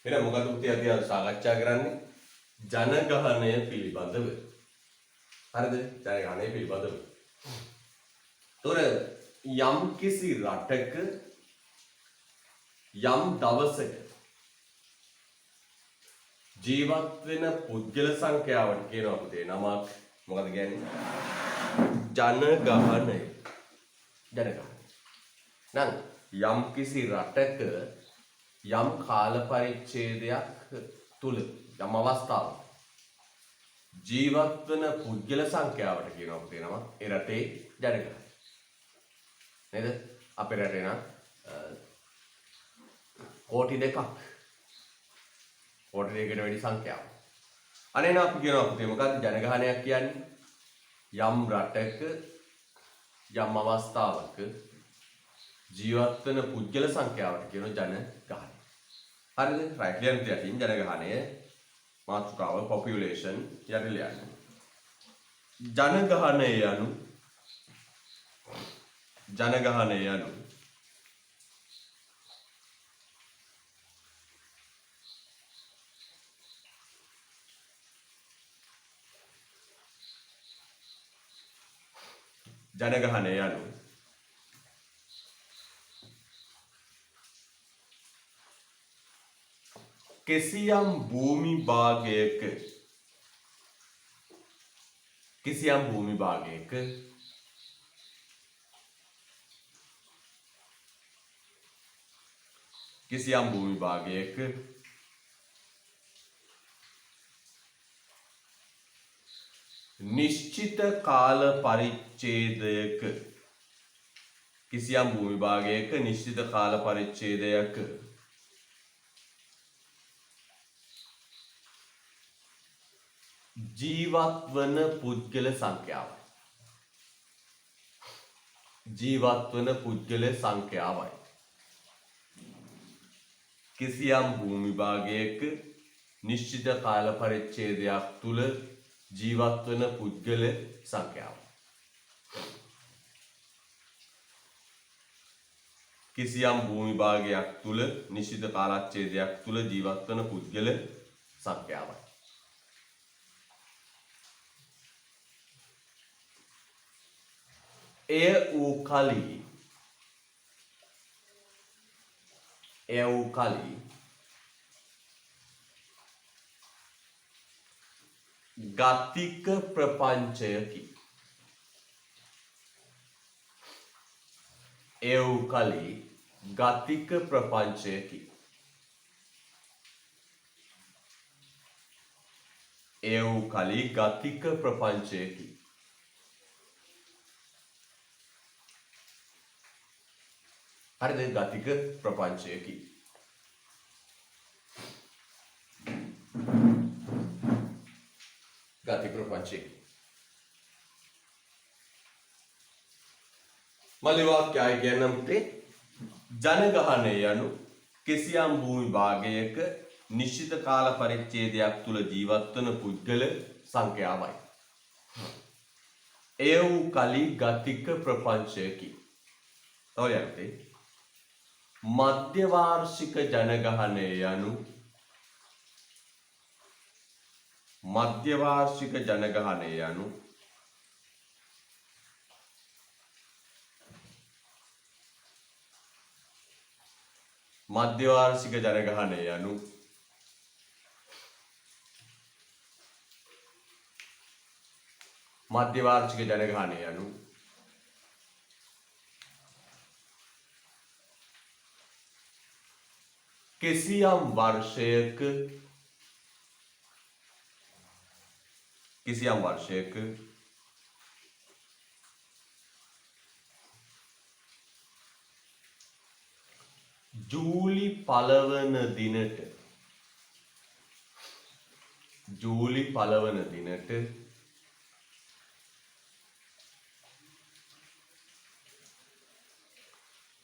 එහෙනම් මොකද පුතේ අපි අද සාකච්ඡා කරන්නේ ජනගහනය පිළිබඳව. හරිද? ජනගහනය පිළිබඳව. තොර යම් කිසි රටක යම් දවසක ජීවත් වෙන පුද්ගල සංඛ්‍යාවට කියනවා පුතේ නමක් මොකද කියන්නේ? ජනගහනය. නම් යම් කිසි රටක යම් කාල පරිච්ඡේදයක් තුල යම් අවස්ථාවක ජීවත් වෙන පුද්ගල සංඛ්‍යාවට කියනවා පුතේ නම ඒ රටේ ජනගහනය. නේද? අපේ රටේ නම් කෝටි දෙකක් කෝටි දෙකකට වැඩි සංඛ්‍යාවක්. අනේන අපි කියනවා පුතේ මොකක්ද ජනගහනයක් කියන්නේ? යම් රටක යම් අවස්ථාවක ජීවත් වෙන පුද්ගල සංඛ්‍යාවට කියන ජනගහනය. හරිද? රයිට් ලියන්න තියටින් ජනගහනය මාතෘකාව population යටි ලියන්න. ජනගහනය යනු ජනගහනය යනු ජනගහනය යනු කිසියම් භූමි භාගයක කිසියම් භූමි භාගයක නිශ්චිත කාල පරිච්ඡේදයක කිසියම් භූමි භාගයක නිශ්චිත කාල පරිච්ඡේදයක ජීවත් වන පුද්ගල සංඛ්‍යාවයි. ජීවත් වන පුද්ගල සංඛ්‍යාවයි. කිසියම් භූමි භාගයක නිශ්චිත කාල පරිච්ඡේදයක් තුල ජීවත් වන පුද්ගල සංඛ්‍යාව. කිසියම් භූමි භාගයක් තුල නිශ්චිත කාලච්ඡේදයක් තුල ජීවත් වන පුද්ගල සංඛ්‍යාවයි. එය වූ කලී ගතික ප්‍රපංචයකි. එය වූ කලී ගතික ප්‍රපංචයකි. එය වූ කලී ගතික ප්‍රපංචයකි. හරිද? ගතික ප්‍රපංචයකි. ගති ප්‍රපංචයකි. මල්ලි වාක්‍යය කියන්නම් පුතේ. ජනගහනය යනු කිසියම් භූමි භාගයක නිශ්චිත කාල පරිච්ඡේදයක් තුල ජීවත් වන පුද්ගල සංඛ්‍යාවයි. එය වූ කලී ගතික ප්‍රපංචයකි. තවයන්තේ මධ්‍ය වාර්ෂික ජනගහනය යනු මධ්‍ය වාර්ෂික ජනගහනය යනු මධ්‍ය වාර්ෂික ජනගහනය යනු මධ්‍ය වාර්ෂික ජනගහනය යනු කිසියම් වර්ෂයක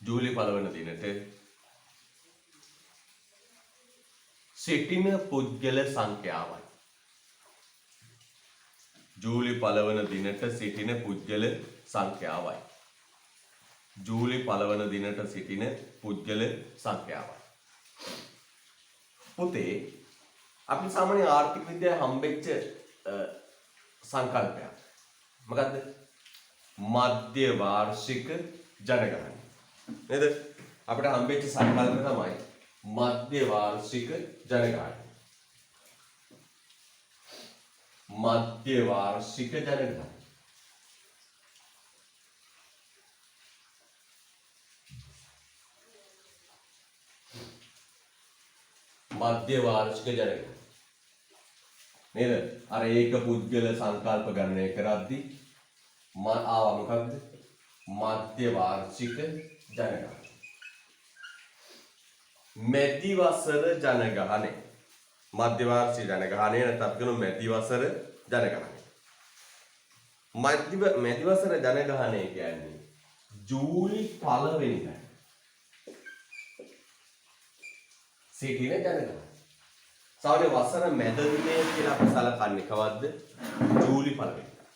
ජූලි පළවන දිනට සිටින පුද්ගල සංඛ්‍යාවයි. ජූලි පළවන දිනට සිටින පුද්ගල සංඛ්‍යාවයි. ජූලි පළවන දිනට සිටින පුද්ගල සංඛ්‍යාවයි. පුතේ අපි සාමාන්‍ය ආර්ථික විද්‍යාවේ හම්බෙච්ච සංකල්පයක්. මොකද්ද? මධ්‍ය වාර්ෂික ජනගහනය. නේද? අපිට හම්බෙච්ච සංකල්පය තමයි මධ්‍ය වාර්ෂික ජනගහනය. මධ්‍ය වාර්ෂික ජනගහනය. මධ්‍ය වාර්ෂික ජනගහනය. නේද? අර ඒක පුද්ගල සංකල්ප ගණනය කරද්දී ආවා මොකක්ද? මධ්‍ය වාර්ෂික ජනගහනය. මැදි වසර ජනගහනය. මධ්‍ය වාර්ෂික ජනගහනය නැත්නම් කියන මැදි වසර ජනගහනය. මැදි වසර ජනගහනය කියන්නේ ජූලි 1 වෙනිදා සිටින ජනගහනය. සාමාන්‍ය වසර මැද දිනේ කියලා අපි සලකන්නේ කවද්ද? ජූලි 1 වෙනිදා.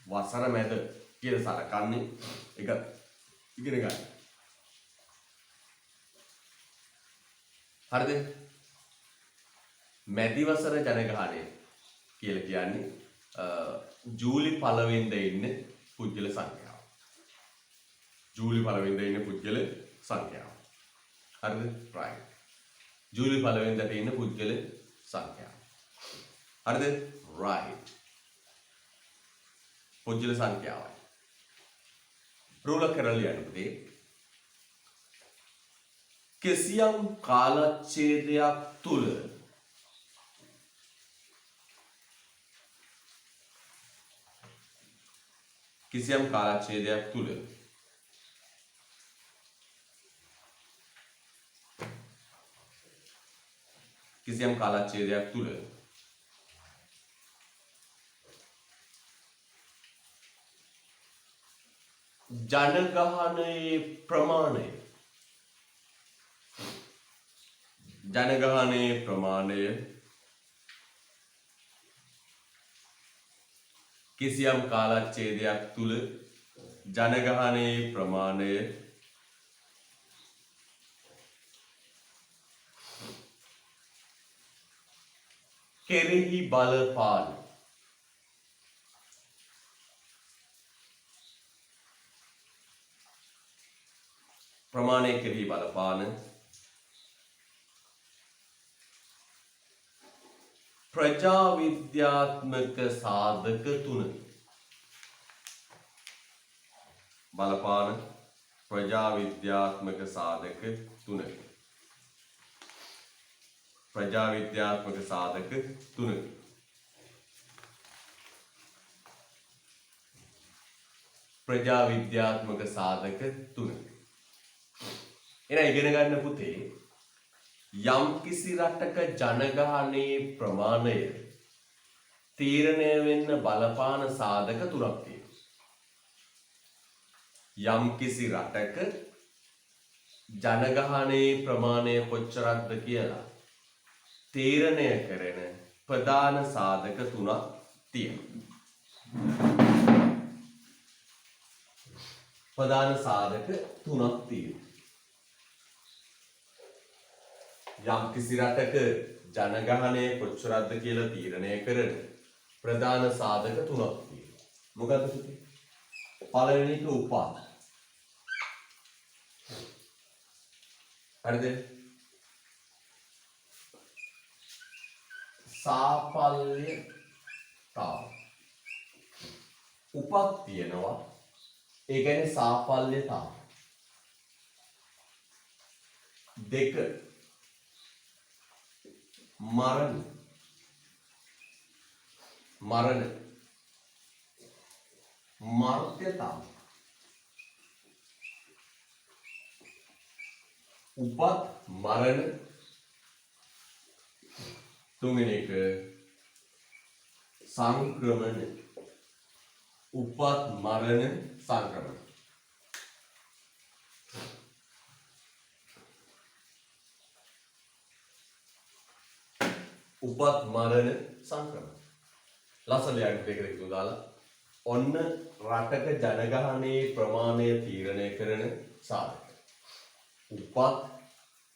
වසර මැද කියලා සලකන්නේ ඒක ඉගෙන ගන්න. හරිද? මැදි වසර ජනගහනය කියලා කියන්නේ ජූලි 1 වෙනිදා ඉන්න පුද්ගල සංඛ්‍යාව. ජූලි 1 වෙනිදා ඉන්න පුද්ගල සංඛ්‍යාව. හරිද? right. ජූලි 1 වෙනිදාට ඉන්න පුද්ගල සංඛ්‍යාව. හරිද? right. පුද්ගල සංඛ්‍යාවයි. රූල කරලා ලියන්න පුතේ. කිසියම් කාලච්ඡේදයක් තුල කිසියම් කාලච්ඡේදයක් තුල ජනගහනයේ ප්‍රමාණය කිසියම් කාලච්ඡේදයක් තුල ජනගහනයේ ප්‍රමාණය කෙරෙහි බලපාන ප්‍රමාණය කෙරෙහි බලපාන ප්‍රජා විද්‍යාත්මක සාධක තුනකි. බලපාන ප්‍රජා විද්‍යාත්මක සාධක තුනකි. ප්‍රජා විද්‍යාත්මක සාධක තුනකි. ප්‍රජා විද්‍යාත්මක සාධක තුනකි. එන ඉගෙන ගන්න පුතේ යම් කිසි රටක ජනගහනයේ ප්‍රමාණය තීරණය වෙන්න බලපාන සාධක තුනක් තියෙනවා. යම් කිසි රටක ජනගහනයේ ප්‍රමාණය කොච්චරක්ද කියලා තීරණය කරන ප්‍රධාන සාධක තුනක් තියෙනවා. ප්‍රධාන සාධක තුනක් තියෙනවා. යම් කිසි රටක ජනගහනය කොච්චරක්ද කියලා තීරණය කරන ප්‍රධාන සාධක තුනක් තියෙනවා. මොකද්ද පුතේ? පළවෙනි එක උපාධි. හරිද? සාපල්‍යතාව. උපත් තියෙනවා. ඒ කියන්නේ සාපල්‍යතාව. දෙක මරණ මර්ත්‍යතාව. උපත් මරණ තුන්වෙනි එක සංක්‍රමණ. උපත් මරණ සංක්‍රමණ. උපත් මරණ සංක්‍රමණ. ලස්සනට දෙක එකතු දාලා ඔන්න රටක ජනගහනයේ ප්‍රමාණය තීරණය කරන සාධක. උපත්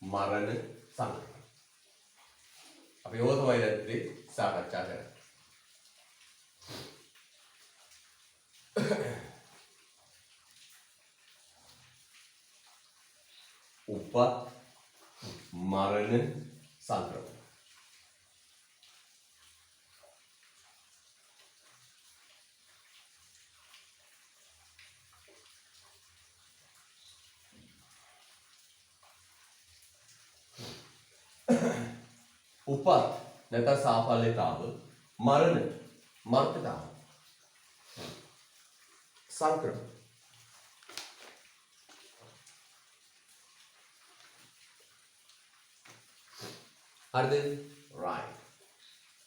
මරණ සංක්‍රමණ. අපි ඕක තමයි දැක්කේ සාකච්ඡා කරන්නේ. උපත් මරණ සංක්‍රමණ. උපත් නැත්නම් සාපල්‍යතාව, මරණ මර්ථතාව, සංක්‍රමණ. හරිද? right.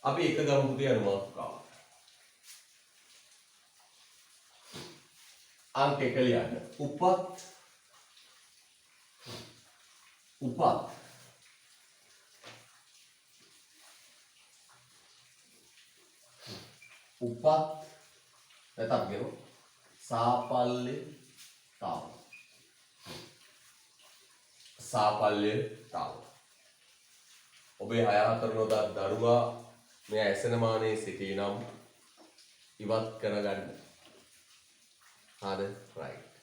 අපි එක ගමු පුතේ අනුමානකාව. අංක 1 ලියන්න. උපත් නැත්නම් කියමු සාපල්‍යතාව. ඔබේ 6-4 නොදා දරුවා මේ ඇසෙන මානයේ සිටිනම් ඉවත් කරගන්න. හරිද? right.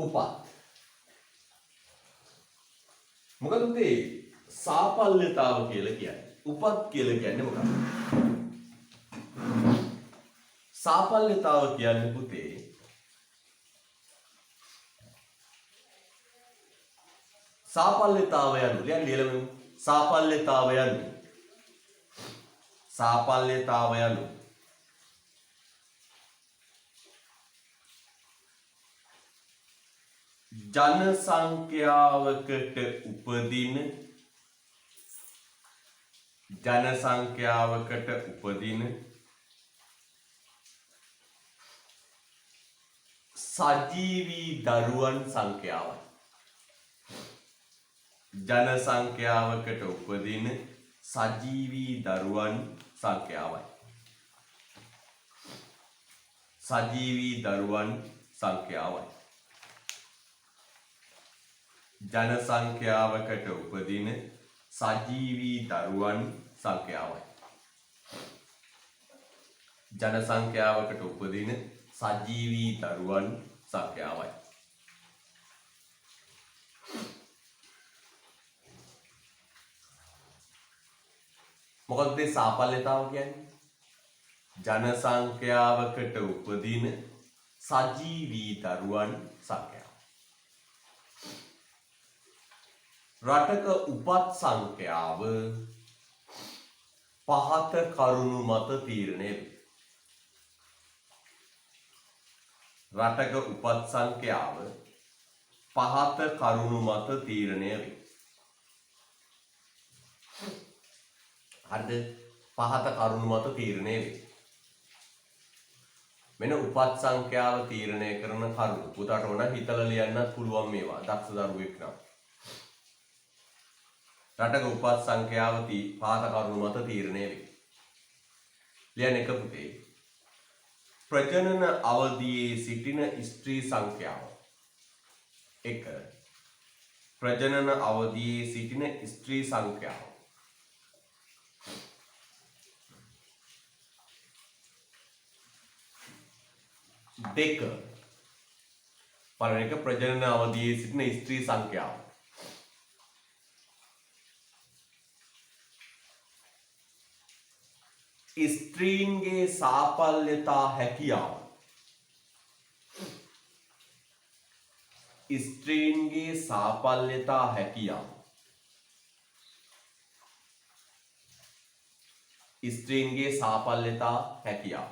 උපත් මොකද උදේ සාපල්‍යතාව කියලා කියන්නේ? උපත් කියලා කියන්නේ මොකක්ද? සාපල්‍යතාව කියන්නේ පුතේ සාපල්‍යතාව යනු ලියන්න සාපල්‍යතාව යනු ජන සංඛ්‍යාවකට උපදින සජීවී දරුවන් සංඛ්‍යාවයි. ජන සංඛ්‍යාවකට උපදින සජීවී දරුවන් සංඛ්‍යාවයි. සජීවී දරුවන් සංඛ්‍යාවයි. ජන සංඛ්‍යාවකට උපදින සජීවී දරුවන් සංඛ්‍යාවයි. ජන සංඛ්‍යාවකට උපදින සජීවී දරුවන් සංඛ්‍යාවයි. මොකද මේ සාපල්‍යතාව කියන්නේ? ජන සංඛ්‍යාවකට උපදින සජීවී දරුවන් සංඛ්‍යාව. රටක උපත් සංඛ්‍යාව පහත කරුණු මත තීරණය වේ. රටක උපත් සංඛ්‍යාව පහත කරුණු මත තීරණය වේ. හරිද? පහත කරුණු මත තීරණය වේ. මෙන්න උපත් සංඛ්‍යාව තීරණය කරන කරුණු. පුතාට ඕන හිතලා ලියන්නත් පුළුවන් මේවා. දක්ෂ දරුවෙක් නම්. රටක උපත් සංඛ්‍යාව පහත කරුණු මත තීරණය වේ. ලියන්න එක පුතේ. ප්‍රජනන අවධියේ සිටින ස්ත්‍රී සංඛ්‍යාව 1. ප්‍රජනන අවධියේ සිටින ස්ත්‍රී සංඛ්‍යාව 2. පළවෙනි එක ප්‍රජනන අවධියේ සිටින ස්ත්‍රී සංඛ්‍යාව. ස්ත්‍රීන්ගේ සාපල්‍යතා හැකියාව. ස්ත්‍රීන්ගේ සාපල්‍යතා හැකියාව. ස්ත්‍රීන්ගේ සාපල්‍යතා හැකියාව.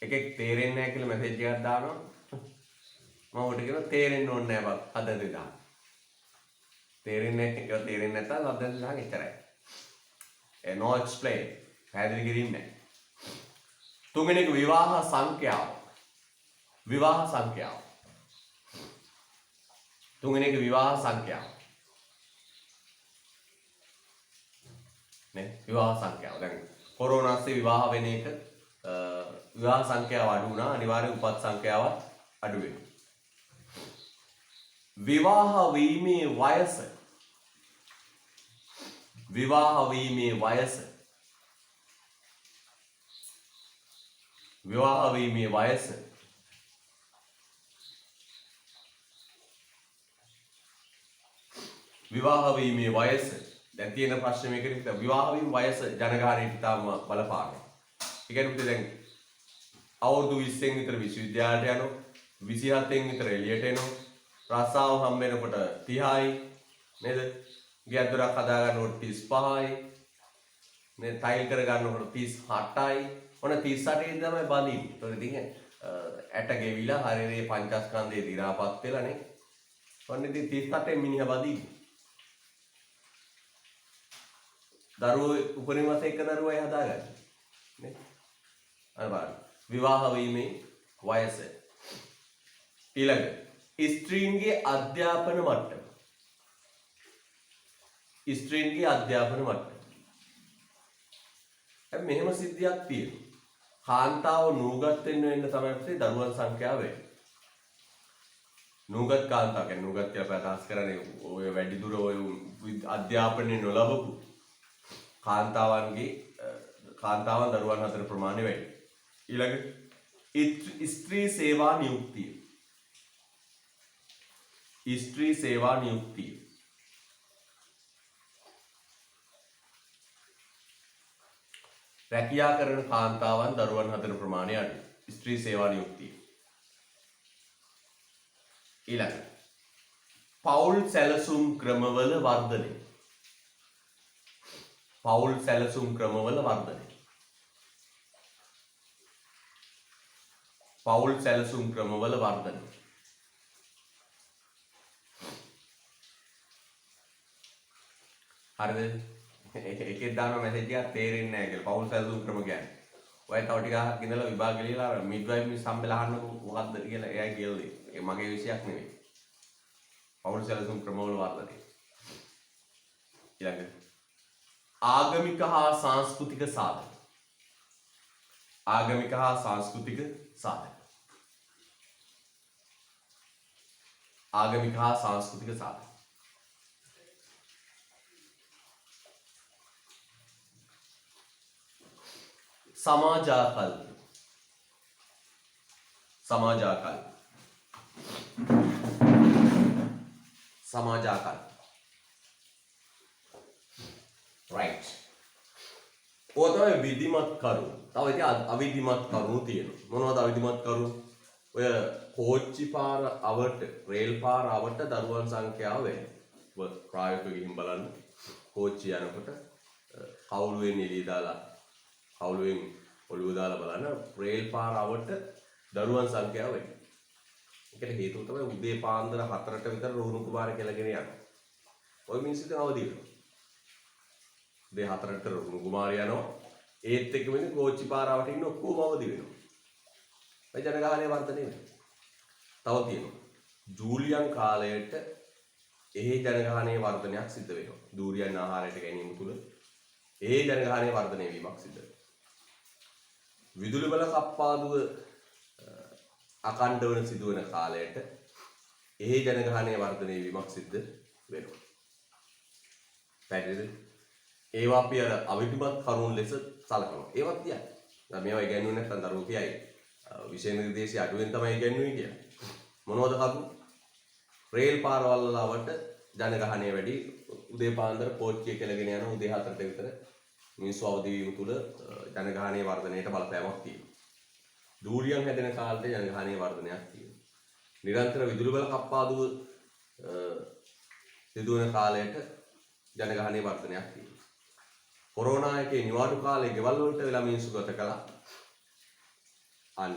එකෙක් තේරෙන්නේ නැහැ කියලා මැසේජ් එකක් දානවා. මම උඩ කියනවා තේරෙන්න ඕනේ නැහැ බං හදන්න දාන්න. තේරෙන්නේ නැහැ කියලා තේරෙන්නේ නැත්නම් හදන්න දාන්න එච්චරයි. no explain. පැහැදිලි කිරීම නැහැ. තුන්වෙනි එක විවාහ සංඛ්‍යාව. විවාහ සංඛ්‍යාව. තුන්වෙනි එක විවාහ සංඛ්‍යාව. නේ විවාහ සංඛ්‍යාව. දැන් කොරෝනාස්සේ විවාහ වෙන එක විවාහ සංඛ්‍යාව අඩු වුණා. අනිවාර්යෙන් උපත් සංඛ්‍යාව අඩු වෙනවා. විවාහ වීමේ වයස. විවාහ වීමේ වයස. විවාහ වීමේ වයස. විවාහ වීමේ වයස. දැන් තියෙන ප්‍රශ්නේ මේකනේ විවාහ වීම වයස ජනගහනයට තාම බලපානවා. ඒ කියන්නේ දැන් අවුරුදු 20න් විතර විශ්වවිද්‍යාලයට යනවා. 27න් විතර එළියට එනවා. රස්සාව හම් වෙනකොට 30යි නේද? ගෙයක් දොරක් හදා ගන්නකොට 35යි. මේ ටයිල් කර ගන්නකොට 38යි. ඔන්න 38 දී තමයි බඳින්නේ. ඒතකොට ඉතින් ඇට ගෙවිලා හරියට පංචස්කන්ධයේ දි รา පත් වෙලා නේ. ඔන්න ඉතින් 38 මිනිහා බඳින්නේ. දරුවෝ උපරිම වශයෙන් එක දරුවයි හදාගන්නේ නේ. අර බලන්න. විවාහ වීමේ වයස. ඊළඟ ස්ත්‍රීන්ගේ අධ්‍යාපන මට්ටම. ස්ත්‍රීන්ගේ අධ්‍යාපන මට්ටම. දැන් මෙහෙම සිද්ධියක් තියෙනවා. කාන්තාව නූගත් වෙන්න තමයි දරුවන් සංඛ්‍යාව වැඩි. නූගත් කාන්තාව කියන්නේ නූගත් කියලා ප්‍රකාශ කරන්නේ ඔය වැඩි දුර ඔය අධ්‍යාපනය නොලබපු කාන්තාවන් දරුවන් අතර ප්‍රමාණය වැඩි. ඊළඟ ස්ත්‍රී සේවා නියුක්තිය. ස්ත්‍රී සේවා නියුක්තිය. රැකියා කරන කාන්තාවන් දරුවන් අතර ප්‍රමාණය අඩුයි. ස්ත්‍රී සේවා නියුක්තිය. ඊළඟ පෞල් සැලසුම් ක්‍රමවල වර්ධනය. පෞල් සැලසුම් ක්‍රමවල වර්ධනය. පෞල් සැලසුම් ක්‍රමවල වර්ධනය. හරිද? එකෙක් දාන මැසේජ් එකක් තේරෙන්නේ නැහැ කියලා. පෞල් සැලසුම් ක්‍රම කියන්නේ. ඔය තව ටිකක් ගෙනලා විභාග ලියලා මිඩ්වයිෆ් මිස් හම්බෙලා අහන්නකො මොකක්ද කියලා එයා කියලා දෙයි. ඒ මගේ විෂයක් නෙවෙයි. පෞල් සැලසුම් ක්‍රමවල වර්ධනය. ඊළඟ ආගමික හා සංස්කෘතික සාධක. ආගමික හා සංස්කෘතික සාධක. ආගමික හා සංස්කෘතික සාධක. සමාජාකල්ප. සමාජාකල්ප. සමාජාකල්ප. right. ඔය තමයි විධිමත් කරුණු. තව ඉතින් අවිධිමත් කරුණු තියෙනවා. මොනවද අවිධිමත් කරුණු? ඔය කෝච්චි පාර අවට, රේල් පාර අවට දරුවන් සංඛ්‍යාව වැඩි. ඔය ප්‍රායෝගිකව ගිහින් බලන්න. කෝච්චි යනකොට කවුළුවෙන් එළිය දාලා කවුළුවෙන් ඔළුව දාලා බලන්න රේල් පාර අවට දරුවන් සංඛ්‍යාව වැඩි. ඒකට හේතුව තමයි උදේ පාන්දර 4ට විතර රුහුණු කුමාර කෙලගෙන යනවා. ඔය මිනිස්සුන්ට අවදි වෙනවා. උදේ 4ට රුහුණු කුමාර යනවා. ඒත් එක්කම ඉන්නේ කෝච්චි පාර අවට ඉන්න ඔක්කොම අවදි වෙනවා. මේ ජනගහනය වර්ධනය වෙනවා. තව තියෙනවා. ජූලියන් කාලයට එහි ජනගහනයේ වර්ධනයක් සිද්ධ වෙනවා. දූරියන් ආහාරයට ගැනීම තුළ එහි ජනගහනයේ වර්ධනය වීමක් සිද්ධ වෙනවා. විදුලි බල කප්පාදුව අකණ්ඩ වන සිදුවන කාලයට එහි ජනගහනයේ වර්ධනය වීමක් සිද්ධ වෙනවා. පැහැදිලිද? ඒවා අපි අර අවිධිමත් කරුණු ලෙස සලකනවා. ඒවත් කියයි. දැන් මේවා ඉගෙනුවේ නැත්නම් දරුවෝ කියයි. විෂය නිර්දේශය අඩුවෙන් තමයි ඉගෙනුවේ කියලා. මොනවද කරුණු? රේල් පාරවල් වලට ජනගහනය වැඩි. උදේ පාන්දර කෝච්චිය කෙලගෙන යන උදේ 4ට විතර මිනිස්සු අවදි වීම තුළ ජනගහනයේ වර්ධනයට බලපෑමක් තියෙනවා. දූරියන් හැදෙන කාලේ ජනගහනයේ වර්ධනයක් තියෙනවා. නිරන්තර විදුලි බල කප්පාදුව සිදුවන කාලයට ජනගහනයේ වර්ධනයක් තියෙනවා. කොරෝනා එකේ නිවාඩු කාලේ ගෙවල් වලට වෙලා මිනිස්සු ගත කළා. අන්න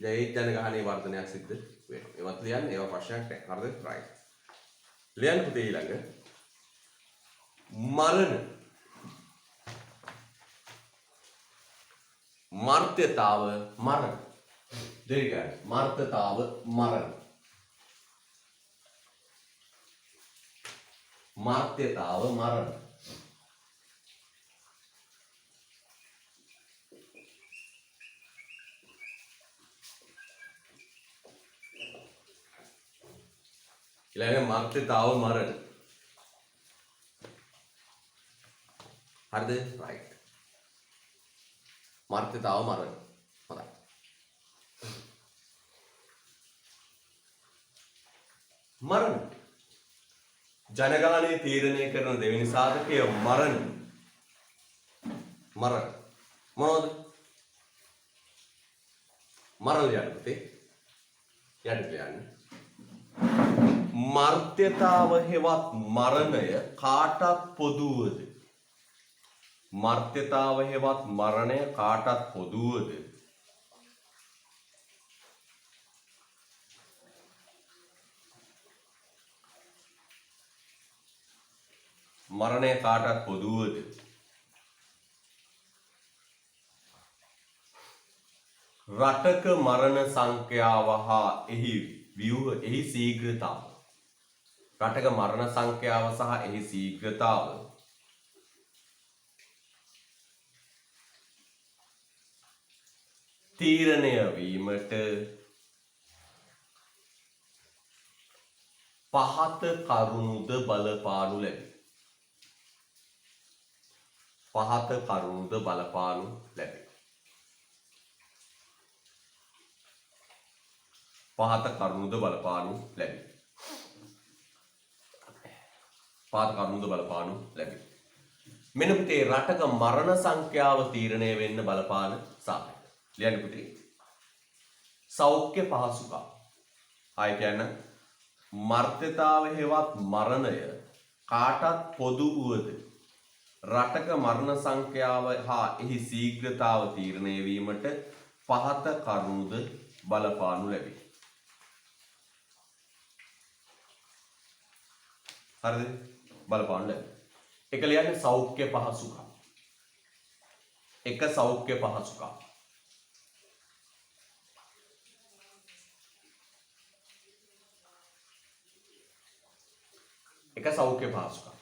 ඒ ජනගහනයේ වර්ධනයක් සිද්ධ වෙනවා. ඒවත් ලියන්න ඒවා ප්‍රශ්නයක් නැහැ. හරිද? right. ලියන්න පුතේ ඊළඟ මරණ මර්ත්‍යතාව මරණ. දෙවියන් මර්ත්‍යතාව මරණ. මර්ත්‍යතාව මරණ. ඊළඟ මර්ත්‍යතාව මරණ. හරිද? right. මර්ත්‍යතාව මරණ. හොඳයි. මරණ. ජනගහනය තීරණය කරන දෙවෙනි සාධකය මරණ. මරණ. මොනවද? මරණ යන්නේ. යටට යන්නේ. මර්ත්‍යතාව හෙවත් මරණය කාටත් පොදුවද? මර්ත්‍යතාව හෙවත් මරණය කාටත් පොදුවද? මරණය කාටත් පොදුවද? රටක මරණ සංඛ්‍යාව හා එහි ව්‍යුහ එහි ශීඝ්‍රතාව. රටක මරණ සංඛ්‍යාව සහ එහි ශීඝ්‍රතාව තීරණය වීමට පහත කරුණුද බලපානු ලැබේ. පහත කරුණුද බලපානු ලැබේ. පහත කරුණුද බලපානු ලැබේ. පහත කරුණුද බලපානු ලැබේ. මෙන්න පුතේ රටක මරණ සංඛ්‍යාව තීරණය වෙන්න බලපාන සාධක. ලියන්න පුතේ. සෞඛ්‍ය පහසුකම්. ආය කියන මර්ත්‍යතාව හෙවත් මරණය කාටත් පොදු වූද? රටක මරණ සංඛ්‍යාව හා එහි ශීඝ්‍රතාව තීරණය වීමට පහත කරුණුද බලපානු ලැබේ. හරිද? බලපාන්න ලැබේ. එක ලියන්නේ සෞඛ්‍ය පහසුකම්. එක සෞඛ්‍ය පහසුකම්. එක සෞඛ්‍ය පහසුකම්.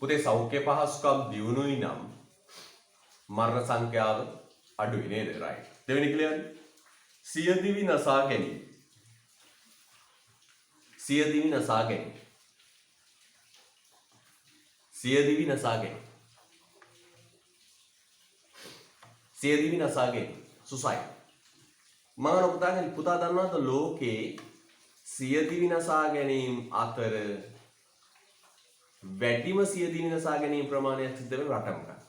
පුතේ සෞඛ්‍ය පහසුකම් දියුණුයි නම් මරණ සංඛ්‍යාව අඩුයි නේද? right. දෙවෙනි ලියන්නේ සියදිවි නසා ගැනීම. සියදිවි නසා ගැනීම. සියදිවි නසා ගැනීම. සියදිවි නසා ගැනීම. සුසයිඩ්. මම පුතා දන්නවද ලෝකේ සියදිවි නසා ගැනීම අතර වැඩිම සියදිවි නසා ගැනීම ප්‍රමාණයක් සිද්ධ වෙන රට මොකක්ද?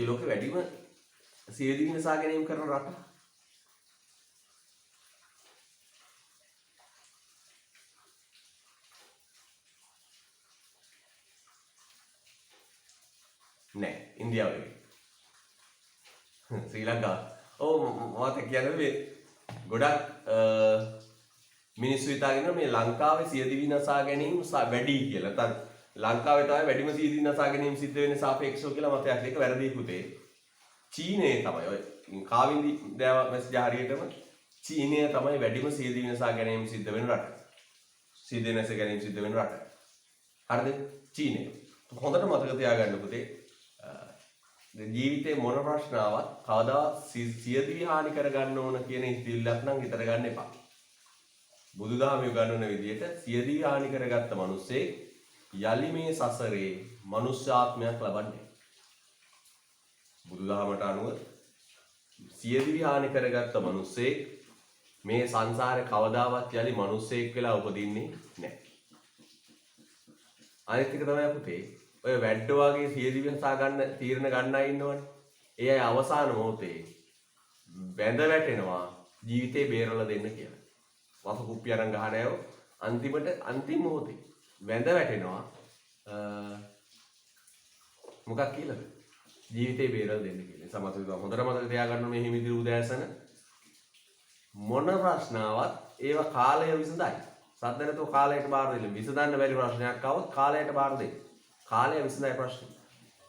ලෝකේ වැඩිම සියදිවි නසා ගැනීම කරන රට නෑ ඉන්දියාව නෙවෙයි. ශ්‍රී ලංකාව. ඔව් මම කියන්නේ මේ ගොඩක් මිනිස්සු හිතාගෙන මේ ලංකාවේ සියදිවි නසා ගැනීම වැඩි කියලා. නැත්නම් ලංකාවේ තමයි වැඩිම සියදිවි නසා ගැනීම සිද්ධ වෙන්නේ සාපේක්ෂව කියලා මතයක්. ඒක වැරදි පුතේ. චීනයේ තමයි ඔය කාවින්දි දෑව මැසේජ් හරියටම චීනය තමයි වැඩිම සියදිවි නසා ගැනීම සිද්ධ වෙන රට. සියදිවි නසා ගැනීම සිද්ධ වෙන රට. හරිද? චීනය. හොඳට මතක තියාගන්න පුතේ. ජීවිතේ මොන ප්‍රශ්නාවක් කවදා සියදිවි හානි කරගන්න ඕන කියන ඉතිල්ලක් නම් හිතර ගන්න එපා. බුදුදහම උගන්වන විදිහට සියදිවි හානි කරගත්ත මිනිස්සේ යලි මේ සසරේ මනුෂ්‍ය ආත්මයක් ලබන්නේ. බුදුදහමට අනුව සියදිවි හානි කරගත්ත මිනිස්සේ මේ සංසාරේ කවදාවත් යලි මිනිස්සෙක් වෙලා උපදින්නේ නැහැ. අනිත් එක තමයි පුතේ ඔය වැඩ වගේ සියදිවි හසා ගන්න තීරණ ගන්න අය ඉන්නවනේ. ඒ අය අවසාන මොහොතේ වැඳ වැටෙනවා ජීවිතේ බේරලා දෙන්න කියලා. වස කුප්පිය අරන් ගහන අය අන්තිම මොහොතේ වැඳ වැටෙනවා මොකක් කියලාද? ජීවිතේ බේරලා දෙන්න කියලා. සමහරවිට හොඳට මතක තියාගන්න මේ හිමිදිරි උදෑසන මොන ප්‍රශ්නාවක් ඒවා කාලය විසඳයි. සද්ද නැතුව කාලයට බාර දෙන්න. විසඳන්න බැරි ප්‍රශ්නයක් ආවොත් කාලයට බාර දෙන්න. කාලය විසඳයි ප්‍රශ්න.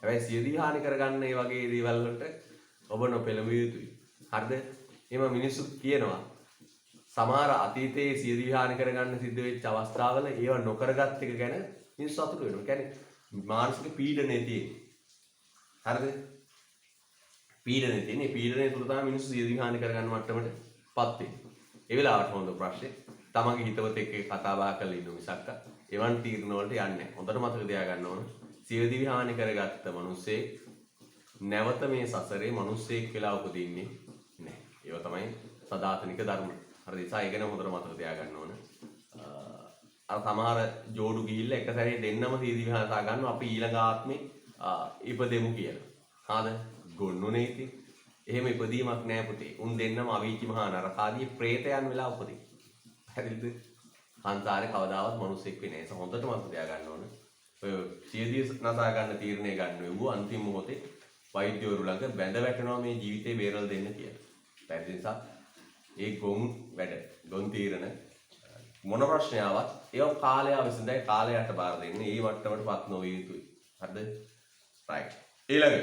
හැබැයි සියදිවි හානි කරගන්න මේ වගේ දේවල් වලට ඔබ නොපෙළඹිය යුතුයි. හරිද? එහෙම මිනිස්සු කියනවා සමහර අතීතයේ සියදිවි හානි කරගන්න සිද්ධ වෙච්ච අවස්ථාවල ඒව නොකරගත් එක ගැන මිනිස්සු අතුරු වෙනවා. ඒ කියන්නේ මානසික පීඩනයේ තියෙන. හරිද? පීඩනයේ තියෙන. පීඩනයේ තුල තමයි මිනිස්සු සියදිවි හානි කරගන්න මට්ටමටපත් වෙන්නේ. ඒ වෙලාවට හොඳ ප්‍රශ්නේ තමන්ගේ හිතවත එක්ක කතා බහ කරලා ඉන්න මිසක්ක එවන් තීරණ වලට යන්නේ නැහැ. හොඳට මතක තියාගන්න ඕන. සියදිවි හානි කරගත්ත මිනිස්සේ නැවත මේ සසරේ මිනිස්සෙක් වෙලා උපදින්නේ නැහැ. ඒව තමයි සදාතනික ධර්ම. හරිද? ඒ නිසා ඒක ගැන හොඳට මතක තියාගන්න ඕන. අර සමහර ජෝඩු ගිහිල්ලා එක සැරේ දෙන්නම සියදිවි හානසා ගන්නවා අපි ඊළඟ ආත්මේ ඉපදෙමු කියලා. හාද? ගොන්නුනේ ඉතින්. එහෙම ඉපදීමක් නෑ පුතේ. උන් දෙන්නම අවීචි මහා නරකාදී ප්‍රේතයන් වෙලා උපදින. හරිද? සංසාරේ කවදාවත් මිනිස්සෙක් වෙන්නේ නෑ. ඒක හොඳට මතක තියාගන්න ඕන. ඔය සියදිවි නසා ගන්න තීරණය ගන්න වෙව්ව අන්තිම මොහොතේ වෛද්‍යවරු ළඟ බැඳ වැටෙනවා මේ ජීවිතේ බේරලා දෙන්න කියලා. පැහැදිලි නිසා ඒ ගොන් තීරණ මොන ප්‍රශ්නාවක් ඒව කාලය විසඳයි කාලයට බාර දෙන්න. ඒ මට්ටමටපත් නොවිය යුතුයි. හරිද? රයිට්. ඊළඟ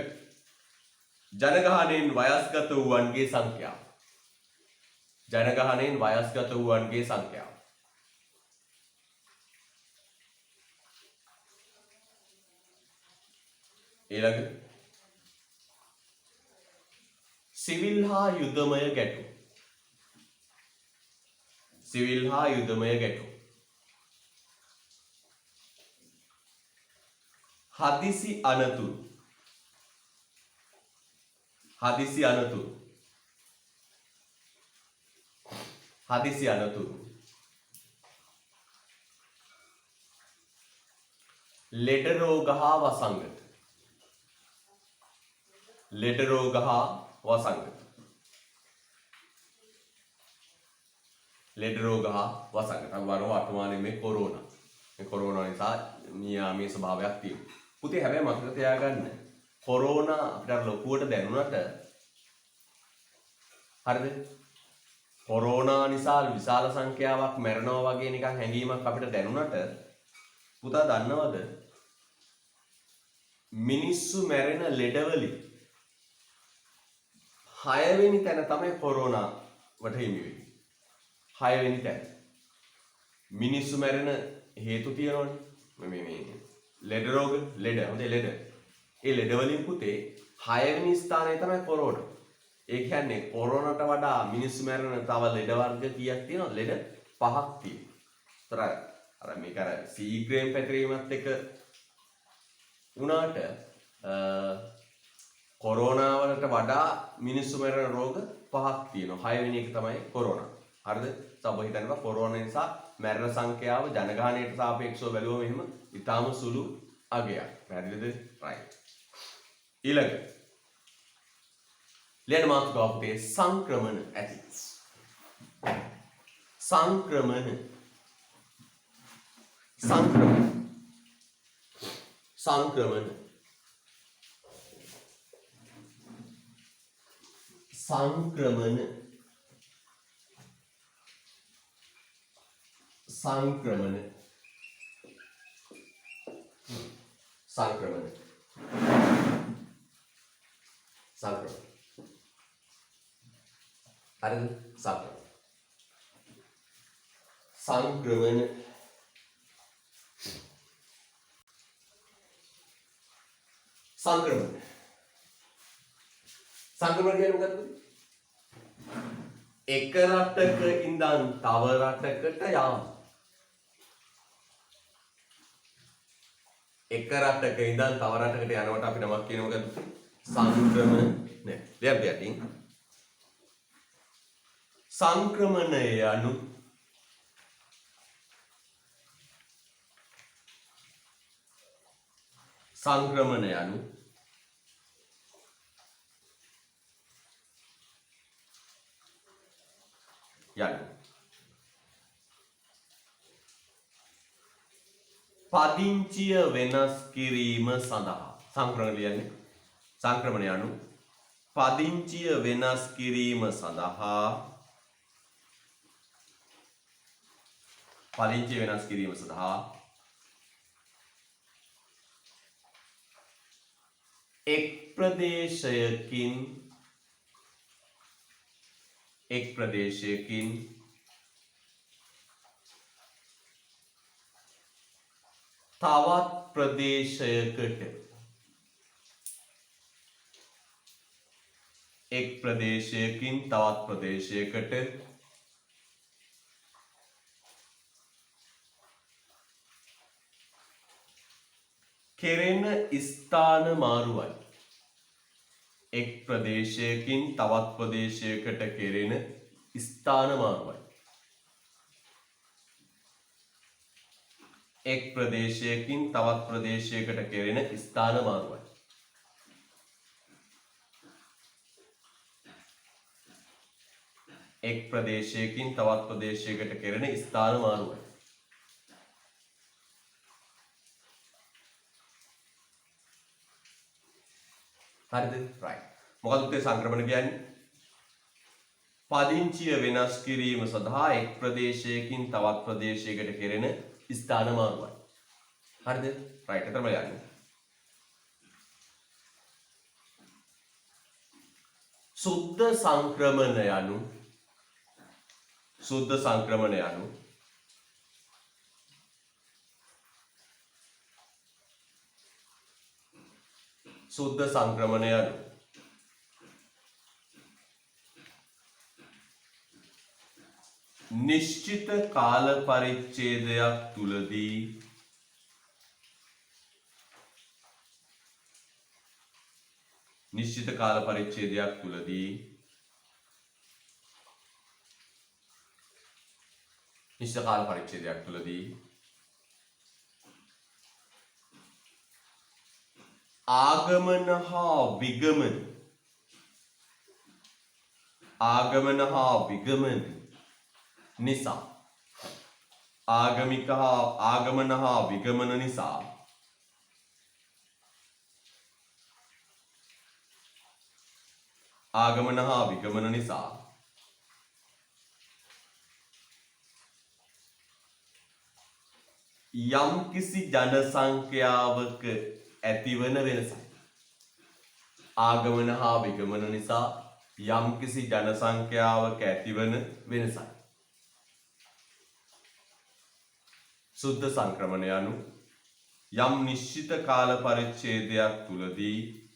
ජනගහණයෙන් වයස්ගත වූවන්ගේ සංඛ්‍යාව. ජනගහණයෙන් වයස්ගත වූවන්ගේ සංඛ්‍යාව. ඊළඟ සිවිල් හා යුදමය ගැටුම්. සිවිල් හා යුදමය ගැටුම්. හදිසි අනතුරු. හදිසි අනතුරු. හදිසි අනතුරු. ලෙඩ රෝග හා වසංගත. ලෙඩ රෝග හා වසංගත. ලෙඩ රෝග හා වසංගත. අපි බලමු වර්තමානයේ මේ කොරෝනා. මේ කොරෝනා නිසා නියාමයේ ස්වභාවයක් තියෙනවා. පුතේ හැබැයි මතක තියාගන්න කොරෝනා අපිට ලොකුවට දැනුණට හරිද? කොරෝනා නිසා විශාල සංඛ්‍යාවක් මැරෙනවා වගේ නිකන් හැඟීමක් අපිට දැනුණට පුතා දන්නවද මිනිස්සු මැරෙන ලෙඩවලින් 6 වෙනි තැන තමයි කොරෝනා වට හිමි වෙන්නේ. 6 වෙනි තැන. මිනිස්සු මැරෙන හේතු තියෙනවනේ. මේ ලෙඩ රෝග ලෙඩ හොඳේ ලෙඩ. ඒ ලෙඩ වලින් පුතේ 6 වෙනි ස්ථානයේ තමයි කොරෝනා. ඒ කියන්නේ කොරෝනාට වඩා මිනිස්සු මැරෙන තව ලෙඩ වර්ග කීයක් තියෙනවද? ලෙඩ 5ක් තියෙනවා. අර මේක අර සීග්‍රේම් පැතිරීමත් එක්ක උනාට කොරෝනා වලට වඩා මිනිස්සු මැරෙන රෝග 5ක් තියෙනවා. 6 වෙනි එක තමයි කොරෝනා. හරිද? සබ හිතනවා කොරෝනා නිසා මැරෙන සංඛ්‍යාව ජනගහනයට සාපේක්ෂව බැලුවම එහෙම ඉතාම සුළු අගයක්. පැහැදිලිද? රයිට්. ඊළඟ ලියන මාතෘකාව පුතේ සංක්‍රමණ ඇති. සංක්‍රමණ. සංක්‍රමණ. සංක්‍රමණ. සංක්‍රමණ. සංක්‍රමණ. සංක්‍රමණ. සංක්‍රමණ. හරිද? සංක්‍රමණ. සංක්‍රමණ. සංක්‍රමණ. සංක්‍රමණ කියන්නේ මොකක්ද? එක රටක ඉඳන් තව රටකට යාම. එක රටක ඉඳන් තව රටකට යනකොට අපි නමක් කියන මොකද්ද? සංක්‍රමණ. නෑ. දෙයක් දෙයකින් සංක්‍රමණය යනු සංක්‍රමණය යනු පදිංචිය වෙනස් කිරීම සඳහා සංක්‍රමණය කියන්නේ සංක්‍රමණය යනු පදිංචිය වෙනස් කිරීම සඳහා පදිංචිය වෙනස් කිරීම සඳහා එක් ප්‍රදේශයකින් තවත් ප්‍රදේශයකට එක් ප්‍රදේශයකින් තවත් ප්‍රදේශයකට කෙරෙන ස්ථාන මාරුවයි. එක් ප්‍රදේශයකින් තවත් ප්‍රදේශයකට කෙරෙන ස්ථාන මාරුවයි. එක් ප්‍රදේශයකින් තවත් ප්‍රදේශයකට කෙරෙන ස්ථාන මාරුවයි. එක් ප්‍රදේශයකින් තවත් ප්‍රදේශයකට කෙරෙන ස්ථාන මාරුවයි. හරිද? right. මොකද උත්තේ සංක්‍රමණ කියන්නේ? පදිංචිය වෙනස් කිරීම සඳහා එක් ප්‍රදේශයකින් තවත් ප්‍රදේශයකට කෙරෙන ස්ථාන මාරුවයි. හරිද? right. එතරම් යන්නේ. සුද්ධ සංක්‍රමණ යනු සුද්ධ සංක්‍රමණ යනු සුද්ධ සංක්‍රමණ යනු නිශ්චිත කාල පරිච්ඡේදයක් තුලදී නිශ්චිත කාල පරිච්ඡේදයක් තුලදී ආගමන හා විගමන නිසා ආගමන හා විගමන නිසා යම්කිසි ජන සංඛ්‍යාවක ඇතිවන වෙනසයි. ආගමන හා විගමන නිසා යම්කිසි ජන සංඛ්‍යාවක ඇතිවන වෙනසයි. සුද්ධ සංක්‍රමණ යනු යම් නිශ්චිත කාල පරිච්ඡේදයක් තුලදී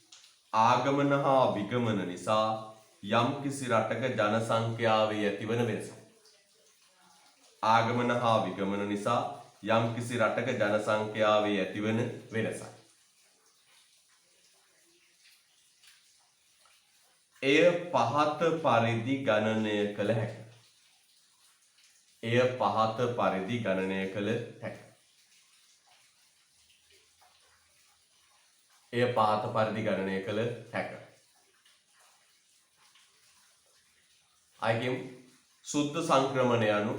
ආගමන හා විගමන නිසා යම්කිසි රටක ජන සංඛ්‍යාවේ ඇතිවන වෙනසයි. ආගමන හා විගමන නිසා යම්කිසි රටක ජන සංඛ්‍යාවේ ඇතිවන වෙනසයි. එය පහත පරිදි ගණනය කළ හැකියි. අයගෙම සුද්ධ සංක්‍රමණ යනු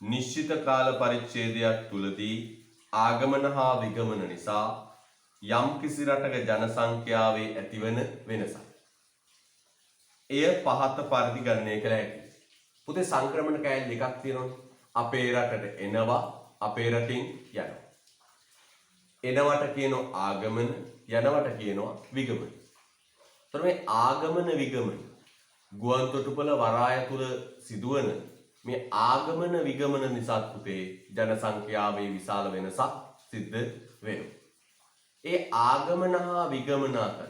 නිශ්චිත කාල පරිච්ඡේදයක් තුලදී ආගමන හා විගමන නිසා යම්කිසි රටක ජන සංඛ්‍යාවේ ඇතිවන වෙනසයි. එය පහත පරිදි ගණනය කළ හැකියි. පුතේ සංක්‍රමණ කෑලි දෙකක් තියෙනවනේ. අපේ රටට එනවා, අපේ රටින් යනවා. එනවට කියනවා ආගමන, යනවට කියනවා විගමන. ඒතර මේ ආගමන විගමන ගුවන් තොටුපළ වරාය තුල සිදුවන මේ ආගමන විගමන නිසා පුතේ ජන සංඛ්‍යාවේ විශාල වෙනසක් සිද්ධ වෙනවා. ඒ ආගමන හා විගමන අතර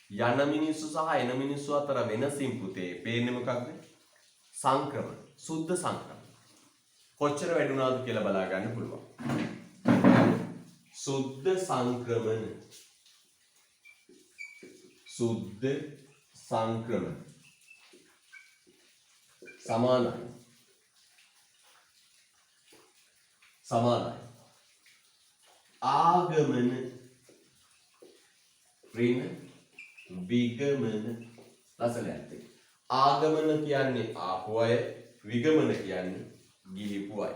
යන මිනිස්සු සහ එන මිනිස්සු අතර වෙනසින් පුතේ පේන්නේ මොකක්ද? සංක්‍රමණ, සුද්ධ සංක්‍රමණ. කොච්චර වැඩුණාද කියලා බලා ගන්න පුළුවන්. සුද්ධ සංක්‍රමණ සමානයි ආගමන විගමන. ලස්සනට ආගමන කියන්නේ ආපු අය, විගමන කියන්නේ ගිහිපු අය.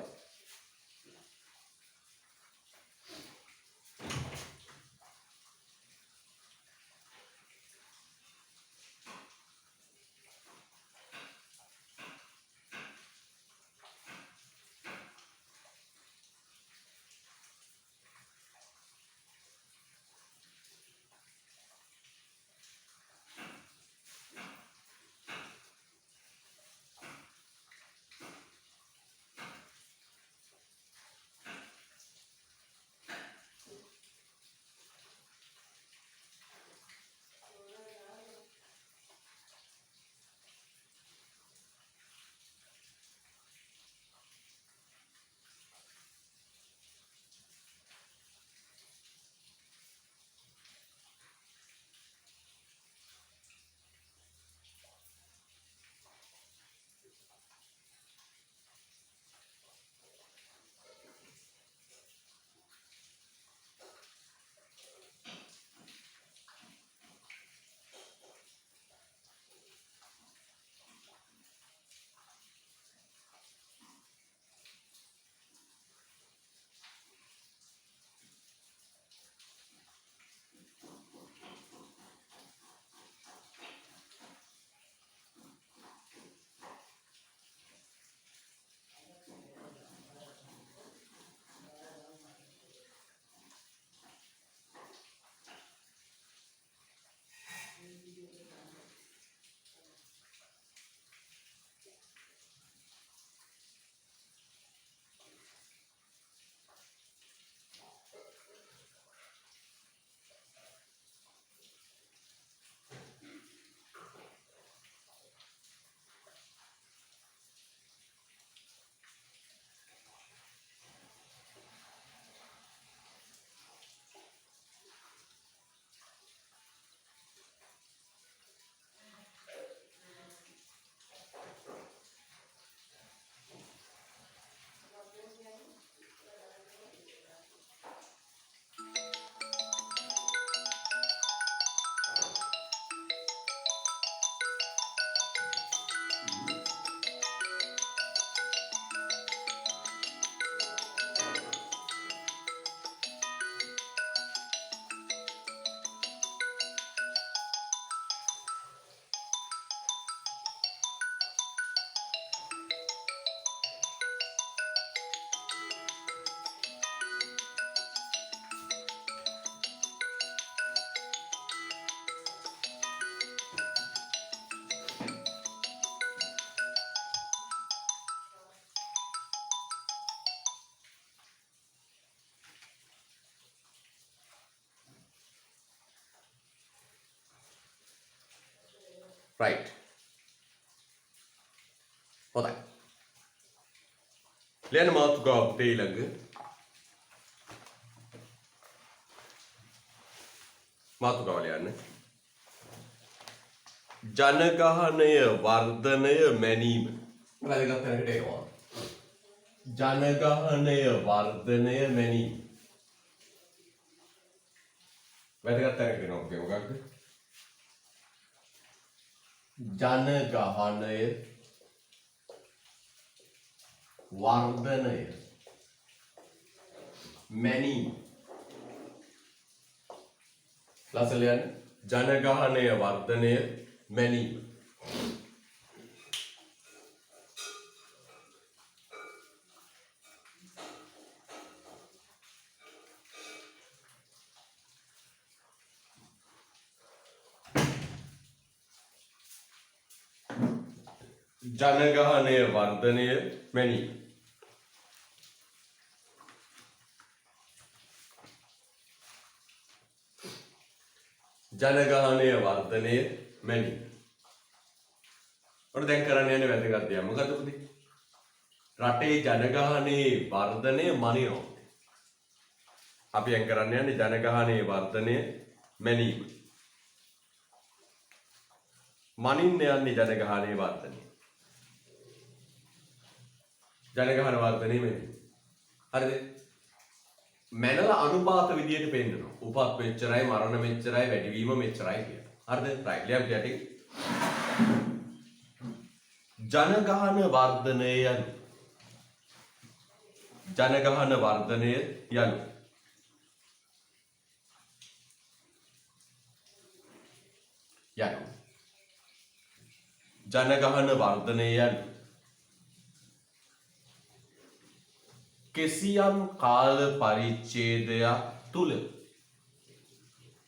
right. හොඳයි. ලියන්න මාතෘකාව ඊළඟ. මාතෘකාව ලියන්න. ජනගහනය වර්ධනය මැනීම. වැදගත් තැනකට එනවා. ජනගහනය වර්ධනය මැනීම. වැදගත් තැනකට එනවා. මොකක්ද? ජනගහනය වර්ධනය මැනීම. ලසලයන් ජනගහනය වර්ධනය මැනීම. ජනගහනය වර්ධනය මැනීම. ජනගහනය වර්ධනය මැනීම. ඔන්න දැන් කරන්න යන්නේ වැදගත් දෙයක්. මොකද පුතේ? රටේ ජනගහනයේ වර්ධනය මනිනවා. අපි දැන් කරන්න යන්නේ ජනගහනයේ වර්ධනය මැනීම. මනින්න යන්නේ ජනගහනයේ වර්ධනය. ජනගහන වර්ධනය මැනීම. හරිද? මැනලා අනුපාත විදියට පෙන්නනවා. උපත් මෙච්චරයි, මරණ මෙච්චරයි, වැඩිවීම මෙච්චරයි කියලා. හරිද? රයිට්. ලියන්න යටින්. ජනගහන වර්ධනය යනු. ජනගහන වර්ධනය යනු. ජනගහන වර්ධනය යනු. කිසියම් කාල පරිච්ඡේදයක් තුල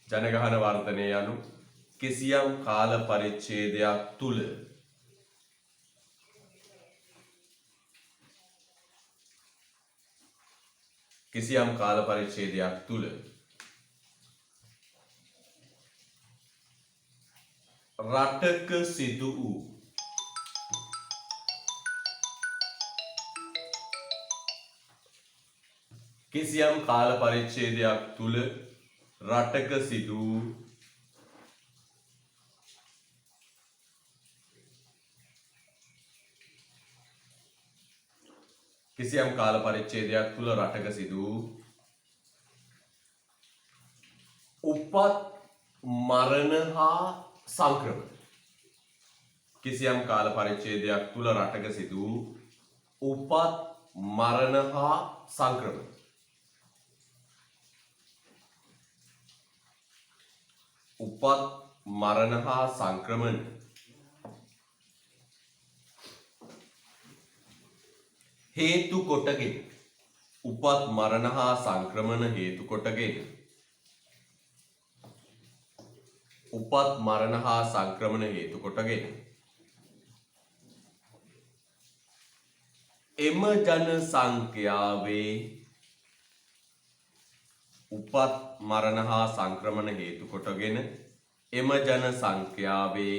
ජනගහන වර්ධනය යනු කිසියම් කාල පරිච්ඡේදයක් තුල කිසියම් කාල පරිච්ඡේදයක් තුල රටක සිදු වූ කිසියම් කාල පරිච්ඡේදයක් තුල රටක සිදු කිසියම් කාල පරිච්ඡේදයක් තුල රටක සිදු උපත් මරණ හා සංක්‍රමණ. කිසියම් කාල පරිච්ඡේදයක් තුල රටක සිදු උපත් මරණ හා සංක්‍රමණ. උපත් මරණ හා සංක්‍රමණ හේතු කොටගෙන උපත් මරණ හා සංක්‍රමණ හේතු කොටගෙන උපත් මරණ හා සංක්‍රමණ හේතු කොටගෙන එම ජන සංඛ්‍යාවේ උපත් මරණ හා සංක්‍රමණ හේතු කොටගෙන එම ජන සංඛ්‍යාවේ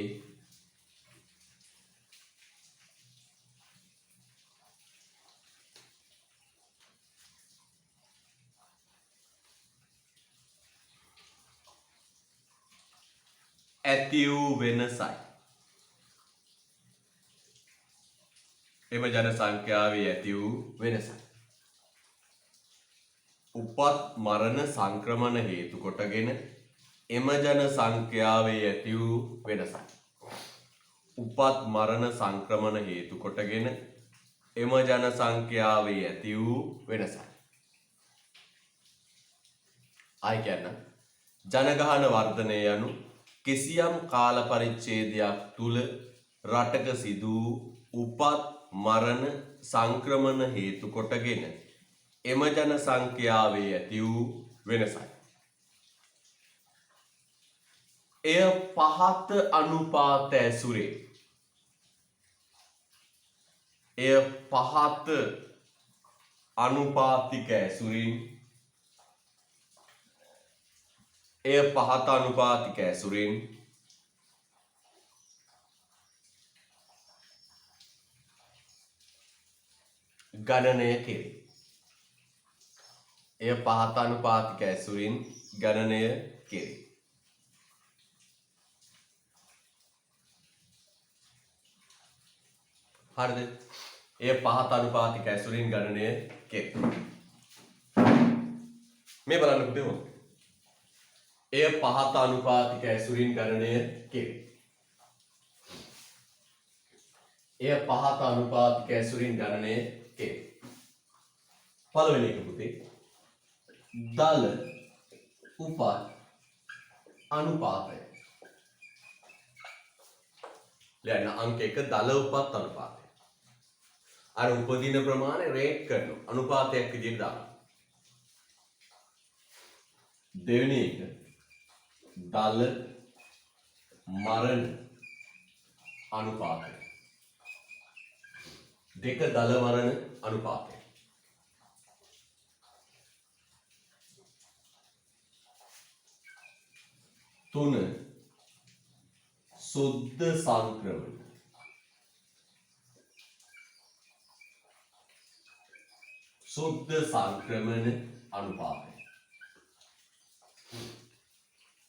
ඇති වූ වෙනසයි. එම ජන සංඛ්‍යාවේ ඇති වූ වෙනසයි. උපත් මරණ සංක්‍රමණ හේතු කොටගෙන එම ජන සංඛ්‍යාවේ ඇති වූ වෙනසයි. උපත් මරණ සංක්‍රමණ හේතු කොටගෙන එම ජන සංඛ්‍යාවේ ඇති වූ වෙනසයි. ආයි කියන්න. ජනගහන වර්ධනය යනු කිසියම් කාල පරිච්ඡේදයක් තුල රටක සිදු උපත් මරණ සංක්‍රමණ හේතු කොටගෙන එම ජන සංඛ්‍යාවේ ඇති වූ වෙනසයි. එය පහත අනුපාත ඇසුරේ එය පහත අනුපාතික ඇසුරින් එය පහත අනුපාතික ඇසුරින් ගණනය කෙරේ. එය පහත අනුපාතික ඇසුරින් ගණනය කෙරේ. හරිද? එය පහත අනුපාතික ඇසුරින් ගණනය කෙරේ. මේ බලන්න පුතේ මොකද? එය පහත අනුපාතික ඇසුරින් ගණනය කෙරේ. එය පහත අනුපාතික ඇසුරින් ගණනය කෙරේ. පළවෙනි එක පුතේ දල උපත් අනුපාතය. ලියන්න අංක 1 දල උපත් අනුපාතය. අර උපදින ප්‍රමාණය රේට් කරනවා. අනුපාතයක් විදිහට දානවා. දෙවෙනි එක දල මරණ අනුපාතය. දෙක දල මරණ අනුපාතය. තුන සුද්ධ සංක්‍රමණ. සුද්ධ සංක්‍රමණ අනුපාතය.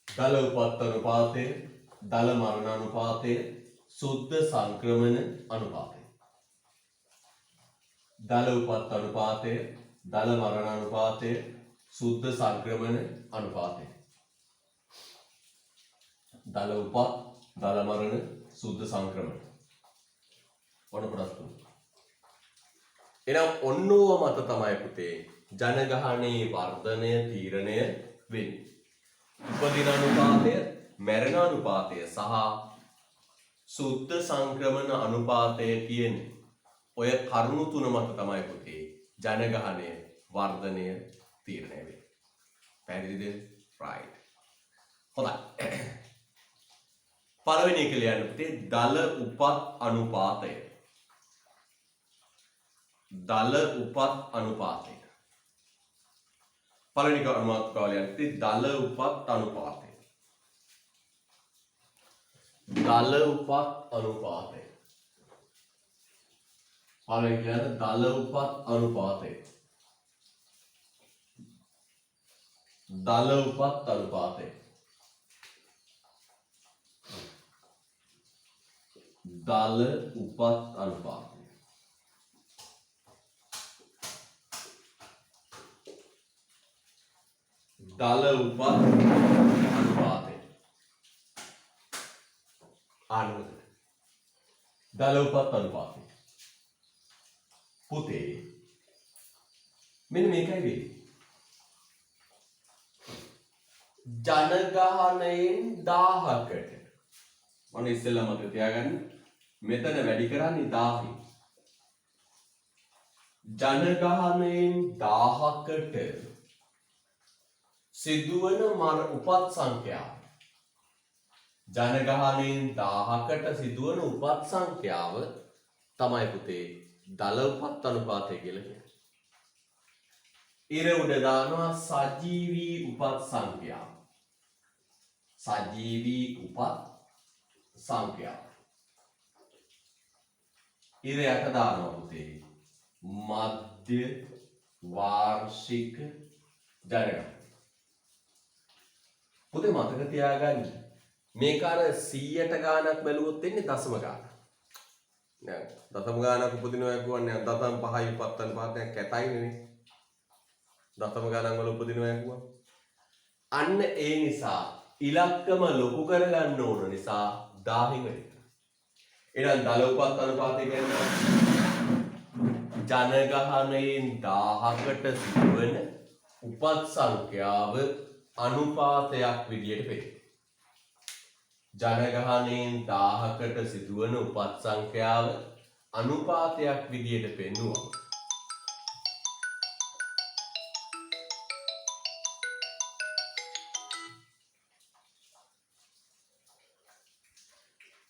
දල උපත් අනුපාතය, දල මරණ අනුපාතය, සුද්ධ සංක්‍රමණ අනුපාතය. දල උපත් අනුපාතය, දල මරණ අනුපාතය, සුද්ධ සංක්‍රමණ අනුපාතය. දල උපත්, දල මරණ, සුද්ධ සංක්‍රමණ. ඔන්න ප්‍රශ්න. එහෙනම් ඔන්නෝව මත තමයි පුතේ ජනගහනයේ වර්ධනය තීරණය වෙන්නේ. උපදින අනුපාතය, මරණ අනුපාතය සහ සුද්ධ සංක්‍රමණ අනුපාතය කියන ඔය කරුණු තුන මත තමයි පුතේ ජනගහනය වර්ධනය තීරණය වෙන්නේ. පැහැදිලිද? right. හොඳයි. පළවෙනි එක ලියන්න පුතේ දල උපත් අනුපාතය. දල උපත් අනුපාතය. පළවෙනි එක අනුමාත්‍රකාව ලියන්න පුතේ දල උපත් අනුපාතය. දල උපත් අනුපාතය. පළවෙනි කියන්නේ දල උපත් අනුපාතය. දල උපත් අනුපාතය. දල උපත් අනුපාතය. දල උපත් අනුපාතය. ආනන්ද. දල උපත් අනුපාතය. පුතේ මෙන්න මේකයි වෙන්නේ. ජනගහනයෙන් 1000කට මම ඉස්සෙල්ලා මතක තියාගන්න මෙතන වැඩි කරන්නේ 1000යි. ජනගහනයෙන් 1000කට සිදුවන උපත් සංඛ්‍යාව. ජනගහනයෙන් 1000කට සිදුවන උපත් සංඛ්‍යාව තමයි පුතේ දල උපත් අනුපාතය කියලා කියන්නේ. ඉර උඩ දානවා සජීවී උපත් සංඛ්‍යාව. සජීවී උපත් සංඛ්‍යාව. ඉර යට දානවා පුතේ මධ්‍ය වාර්ෂික ජනගහනය. පුතේ මතක තියාගන්න මේක අර 100ට ගානක් බැලුවොත් එන්නේ දශම ගානක්. නෑ දශම ගානක් උපදිනවා කියන්නේ දශම 5යි උපත් අනුපාතයක් කැතයි නෙවෙයි. දශම ගානක් වල උපදිනවා කියුවා. අන්න ඒ නිසා ඉලක්කම ලොකු කරගන්න ඕන නිසා 1000න් වැඩි. එහෙනම් දල උපත් අනුපාතය කියන්නේ ජනගහනයෙන් 1000කට සිදුවන උපත් සංඛ්‍යාව අනුපාතයක් විදියට පෙන්නනවා. ජනගහනයෙන් 1000කට සිදුවන උපත් සංඛ්‍යාව අනුපාතයක් විදියට පෙන්වුවා.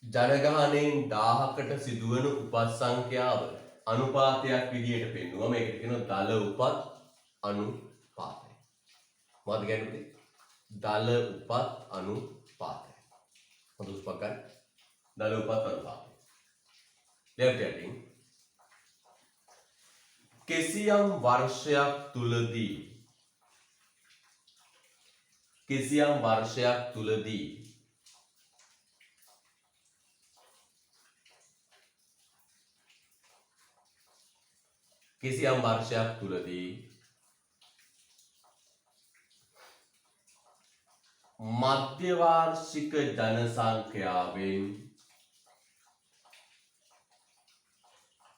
ජනගහනයෙන් 1000කට සිදුවන උපත් සංඛ්‍යාව අනුපාතයක් විදියට පෙන්වුවා. මේකට කියනවා දල උපත් අනුපාතය. මොකද කියන්නේ? දල උපත් අනුපාතය. හොඳ උත්පත් ගන්න. දල උපත් අනුපාතය. Left heading කිසියම් වර්ෂයක් තුලදී කිසියම් වර්ෂයක් තුලදී කිසියම් වර්ෂයක් තුලදී මධ්‍යවාර්ෂික ජනසංඛ්‍යාවෙන්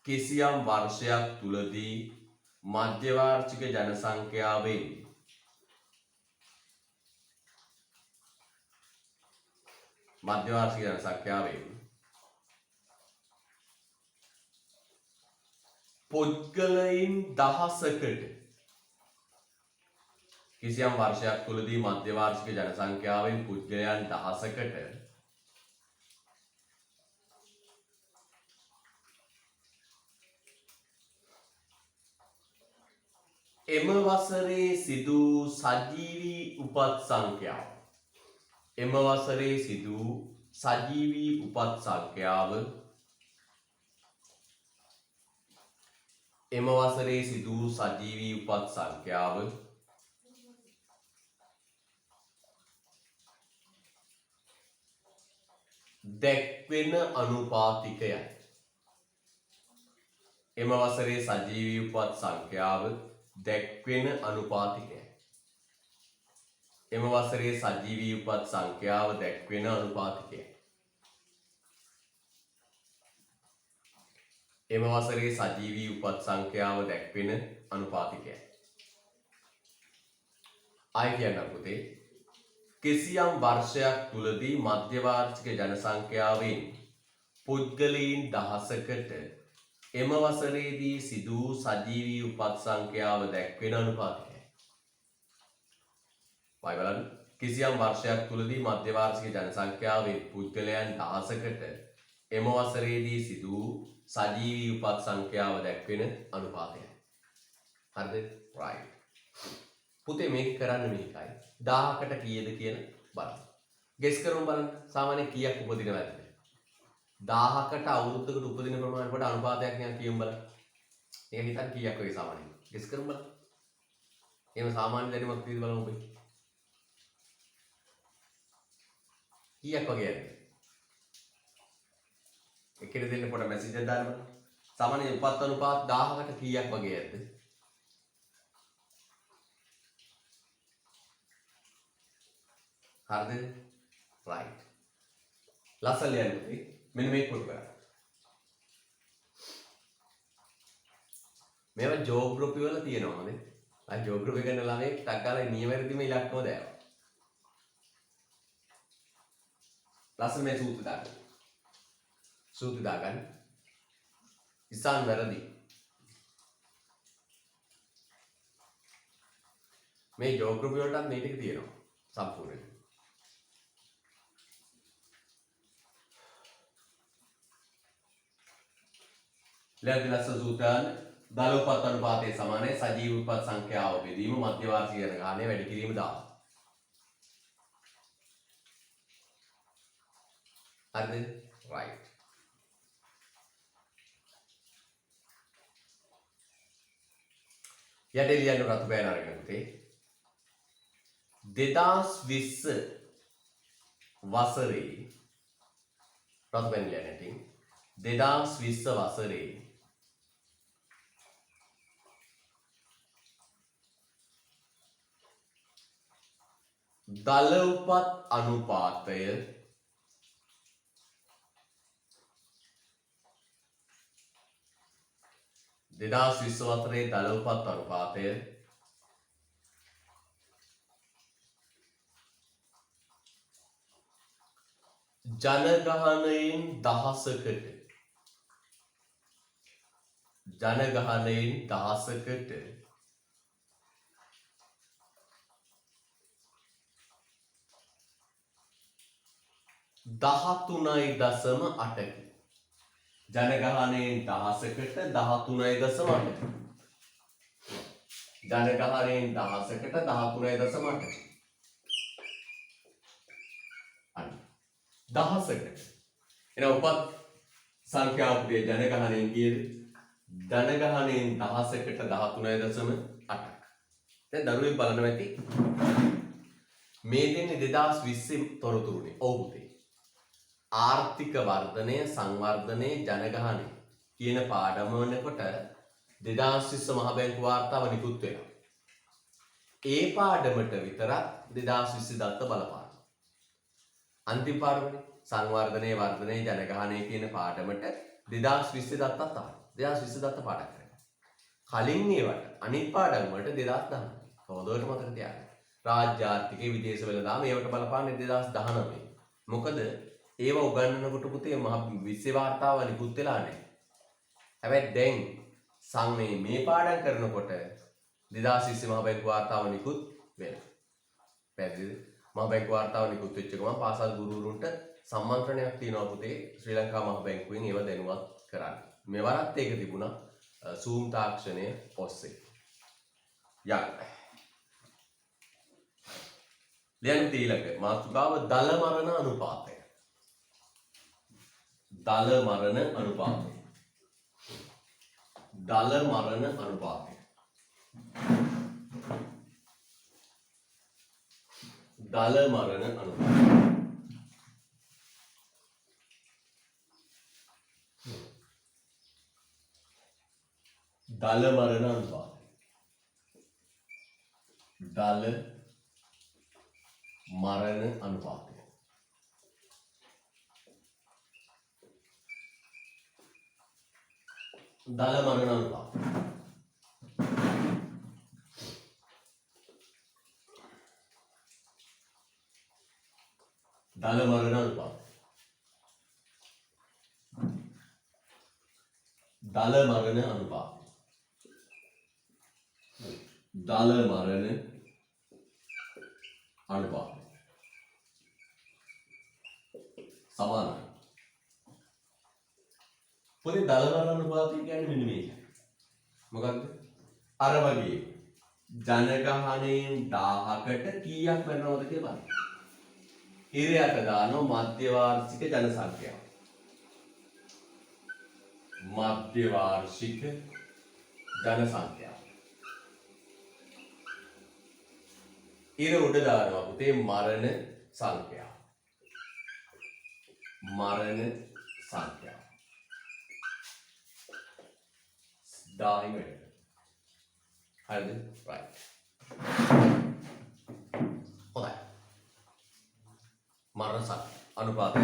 කිසියම් වර්ෂයක් තුලදී මධ්‍යවාර්ෂික ජනසංඛ්‍යාවෙන් පුද්ගලයන් දහසකට කිසියම් වර්ෂයක් තුලදී මධ්‍යවාර්ෂික ජනසංඛ්‍යාවෙන් පුද්ගලයන් දහසකට එම වසරේ සිදු සජීවී උපත් සංඛ්‍යාව එම වසරේ සිදු සජීවී උපත් සංඛ්‍යාව එම වසරේ සිදු සජීවී උපත් සංඛ්‍යාව දැක්වෙන අනුපාතිකයයි. එම වසරේ සජීවී උපත් සංඛ්‍යාව දැක්වෙන අනුපාතිකයයි. එම වසරේ සජීවී උපත් සංඛ්‍යාව දැක්වෙන අනුපාතිකයයි. එම වසරේ සජීවී උපත් සංඛ්‍යාව දැක්වෙන අනුපාතිකයයි. ආයි කියන්න පුතේ කිසියම් වර්ෂයක් තුලදී මධ්‍යවාර්ෂික ජනසංඛ්‍යාවෙන් පුද්ගලයන් දහසකට එම වසරේදී සිදු සජීවී උපත් සංඛ්‍යාව දැක්වෙන අනුපාතයයි. බලන්න කිසියම් වර්ෂයක් තුලදී මධ්‍යවාර්ෂික ජනසංඛ්‍යාවෙන් පුද්ගලයන් දහසකට එම වසරේදී සිදු සජීවී උපත් සංඛ්‍යාව දැක්වෙන අනුපාතයයි. හරිද? right. පුතේ මේක කරන්න මේකයි 1000කට කීයද කියලා බලන්න. ගෙස් කරමු බලන්න. සාමාන්‍ය කීයක් උපදිනවද? 1000කට අවුරුද්දකට උපදින ප්‍රමාණයට අනුපාතයක් නිකන් කියමු බලන්න. මේක හිතන්න කීයක් වගේ සාමාන්‍යයෙන්. ගෙස් කරමු බලන්න. එහෙම සාමාන්‍ය දැනුමක් තියෙද බලමු ඔබේ. කීයක් වගේ යන්නේ? එකට දෙන්න පොඩ මැසේජ් එකක් දාන්න බලන්න. සාමාන්‍ය උපත් අනුපාත 1000කට කීයක් වගේ යද්ද? හරිද? right. ලස්සන ලියන්න මෙන්න මේක පුරු කරා. මේවා ජෝග්‍රෆි වල තියෙනවා නේ. ආ ජෝග්‍රෆි කරන ළමයි ටක් ගාලා නියමරිදිම ඉලක්කම දානවා. ලස්සන මේ සූත්‍ර දාන්න. සූත්‍ර දාගන්න. ඉස්සන් වැරදි. මේ ජෝග්‍රෆි වලටත් මේ ටික තියෙනවා සම්පූර්ණයෙන්. ලැබෙන සූත්‍රයන් දල උපත් අනුපාතයේ සමානයි සජීව උපත් සංඛ්‍යාව බෙදීම මධ්‍යවාර්ෂික ජනගහනය වැඩි කිරීම 10. හරිද? right. යටේ ලියන්න රතු පෑන අරගෙන පුතේ 2020 වසරේ රතු පෑන ලියන්න ඉතින් 2020 වසරේ දල උපත් අනුපාතය 2020 වසරේ දල උපත් අනුපාතය ජනගහනයෙන් දහසකට දහතුනයි දසම අටකි. ජනගහනයෙන් දහසකට 13.8. ජනගහනයෙන් දහසකට 13.8. අන්න දහසකට. එන උපත් සංඛ්‍යාවකදී ජනගහනයෙන් කීයද? ධනගහණයෙන් 1000කට 13.8ක්. දැන් දරුවෙක් බලනවා ඇති මේ දෙන්නේ 2020 තොරතුරුනේ. ඔව් පුතේ. ආර්ථික වර්ධනය, සංවර්ධනය, ජනගහනය කියන පාඩම වෙනකොට 2020 මහ බැංකු වාර්තාව නිකුත් වෙනවා. ඒ පාඩමට විතරක් 2020 දත්ත බලපාන. අන්තිම පාඩමනේ සංවර්ධනයේ වර්ධනයේ ජනගහනය කියන පාඩමට 2020 දත්තත් තමයි. 2020 දත්ත පාඩම් කරනවා. කලින් ඒවට අනිත් පාඩම් වලට 2019. කවදවට මතක තියාගන්න. රාජ්‍ය ආර්ථිකයේ විදේශ වෙළඳාම ඒවට බලපාන්නේ 2019. මොකද ඒව උගන්වනකොට පුතේ මහ විශ්ව වාර්තාව නිකුත් වෙලා නැහැ. හැබැයි දැන් මේ පාඩම් කරනකොට 2020 මහ බැංකු වාර්තාව නිකුත් වෙනවා. පැහැදිලිද? මහ බැංකු වාර්තාව නිකුත් වෙච්ච ගමන් පාසල් ගුරුවරුන්ට සම්මන්ත්‍රණයක් තියෙනවා පුතේ ශ්‍රී ලංකා මහ බැංකුවෙන් ඒව දැනුවත් කරන්න. මෙවරත් ඒක තිබුණා Zoom තාක්ෂණය ඔස්සේ. යන්න. ලියන්න ඊළඟ මාතෘකාව දල මරණ අනුපාතය. දල මරණ අනුපාතය. දල මරණ අනුපාතය. දල මරණ අනුපාතය. දල මරණ අනුපාතය. දල මරණ අනුපාතය. දල මරණ අනුපාතය. දල මරණ අනුපාතය. දල මරණ අනුපාතය. දල මරණ අනුපාතය. සමානයි. පොතේ දල මරණ අනුපාතය කියන්නේ මෙන්න මේක. මොකක්ද? අර වගේ ජනගහණයෙන් 1000කට කීයක් වෙනවද කියලා බලන්න. ඉරයට දානවා මධ්‍ය වාර්ෂික ජනසංඛ්‍යාව. මධ්‍ය වාර්ෂික ජනසංඛ්‍යාව. ඉර උඩ දානවා පුතේ මරණ සංඛ්‍යාව. මරණ සංඛ්‍යාව. 1000 වෙනද? හරිද? right. හොඳයි. මරණ සංඛ්‍යාව අනුපාතය.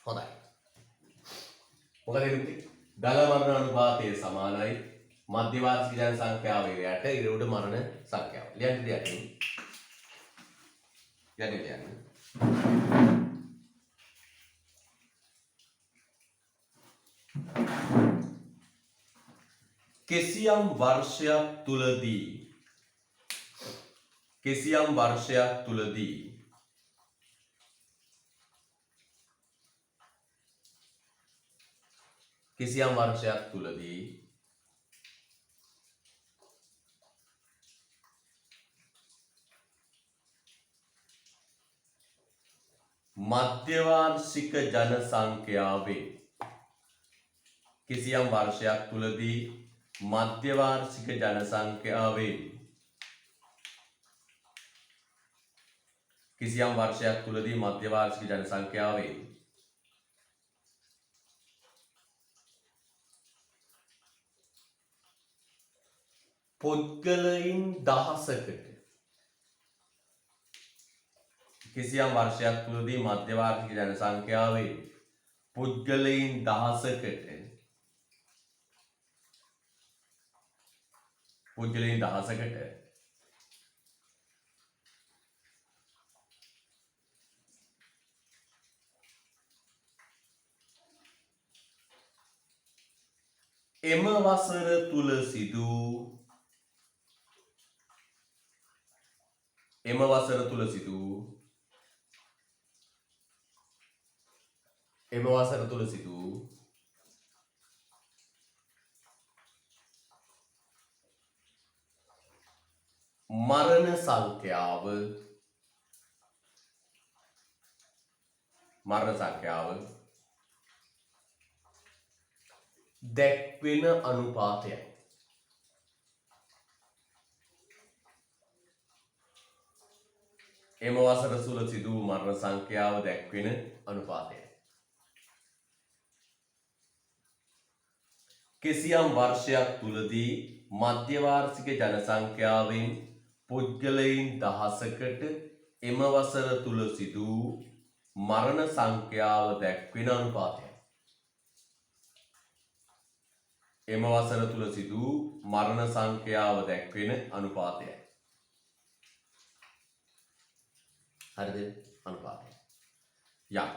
හොඳයි. මොකද කියන්නේ? දල මරණ අනුපාතය සමානයි මධ්‍ය වාර්ෂික ජන සංඛ්‍යාවේ යට ඉර උඩ මරණ සංඛ්‍යාව. ලියන්න දෙයක් නෙමෙයි. කිසියම් වර්ෂයක් තුලදී කිසියම් වර්ෂයක් තුලදී මධ්‍යවාර්ෂික ජනසංඛ්‍යාවේ කිසියම් වර්ෂයක් තුලදී මධ්‍යවාර්ෂික ජනසංඛ්‍යාවේ කිසියම් වර්ෂයක් තුලදී මධ්‍යවාර්ෂික ජනසංඛ්‍යාවේ පුද්ගලයන් 1000කට කිසියම් වර්ෂයක් තුළදී මධ්‍ය වාර්ෂික ජනසංඛ්‍යාවේ පුද්ගලයන් 1000කට එම වසර තුල සිදු මරණ සංඛ්‍යාව දැක්වෙන අනුපාතයයි. එම වසර තුල සිදු වූ මරණ සංඛ්‍යාව දැක්වෙන අනුපාතයයි. කිසියම් වර්ෂයක් තුලදී මධ්‍ය වාර්ෂික ජනසංඛ්‍යාවෙන් පුද්ගලයන් 1000කට එම වසර තුල සිදු වූ මරණ සංඛ්‍යාව දැක්වෙන අනුපාතයයි. එම වසර තුල සිදු වූ මරණ සංඛ්‍යාව දැක්වෙන අනුපාතයයි. හරිද? අනුපාතය. යා.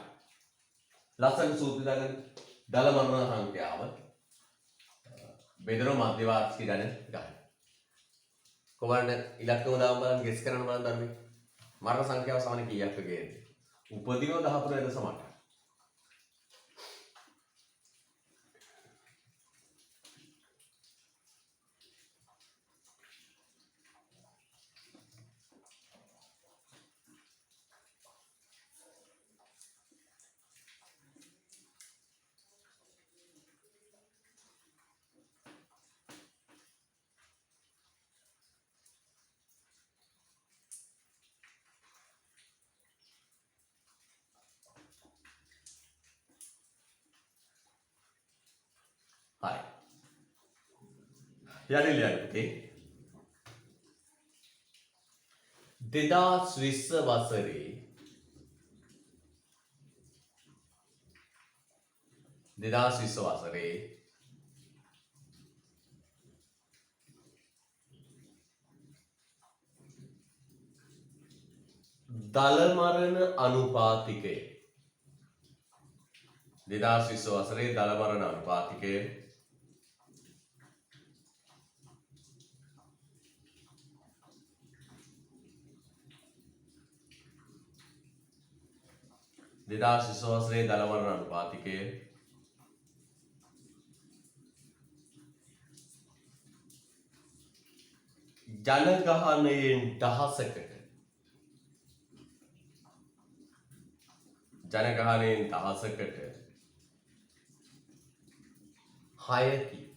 ලස්සන සූත්‍රය දාගන්න. දල මරණ සංඛ්‍යාව බෙදෙන මධ්‍ය වාර්ෂික ගණන ගන්න. කොහොමද ඉලක්කම දාන්න බලන්න ගෙස් කරන්න බලන්න ධර්මයේ. මරණ සංඛ්‍යාව සමාන කීයක් වගේද? උපදින 13 සමානයි. Hai. Yani lihat okay. 2020 වසරේ 2020 වසරේ දල මරණ අනුපාතිකය 2020 වසරේ දල මරණ අනුපාතිකය වසරේ දල මරණ අනුපාතිකය ජනගහනයෙන් 1000කට 6කි.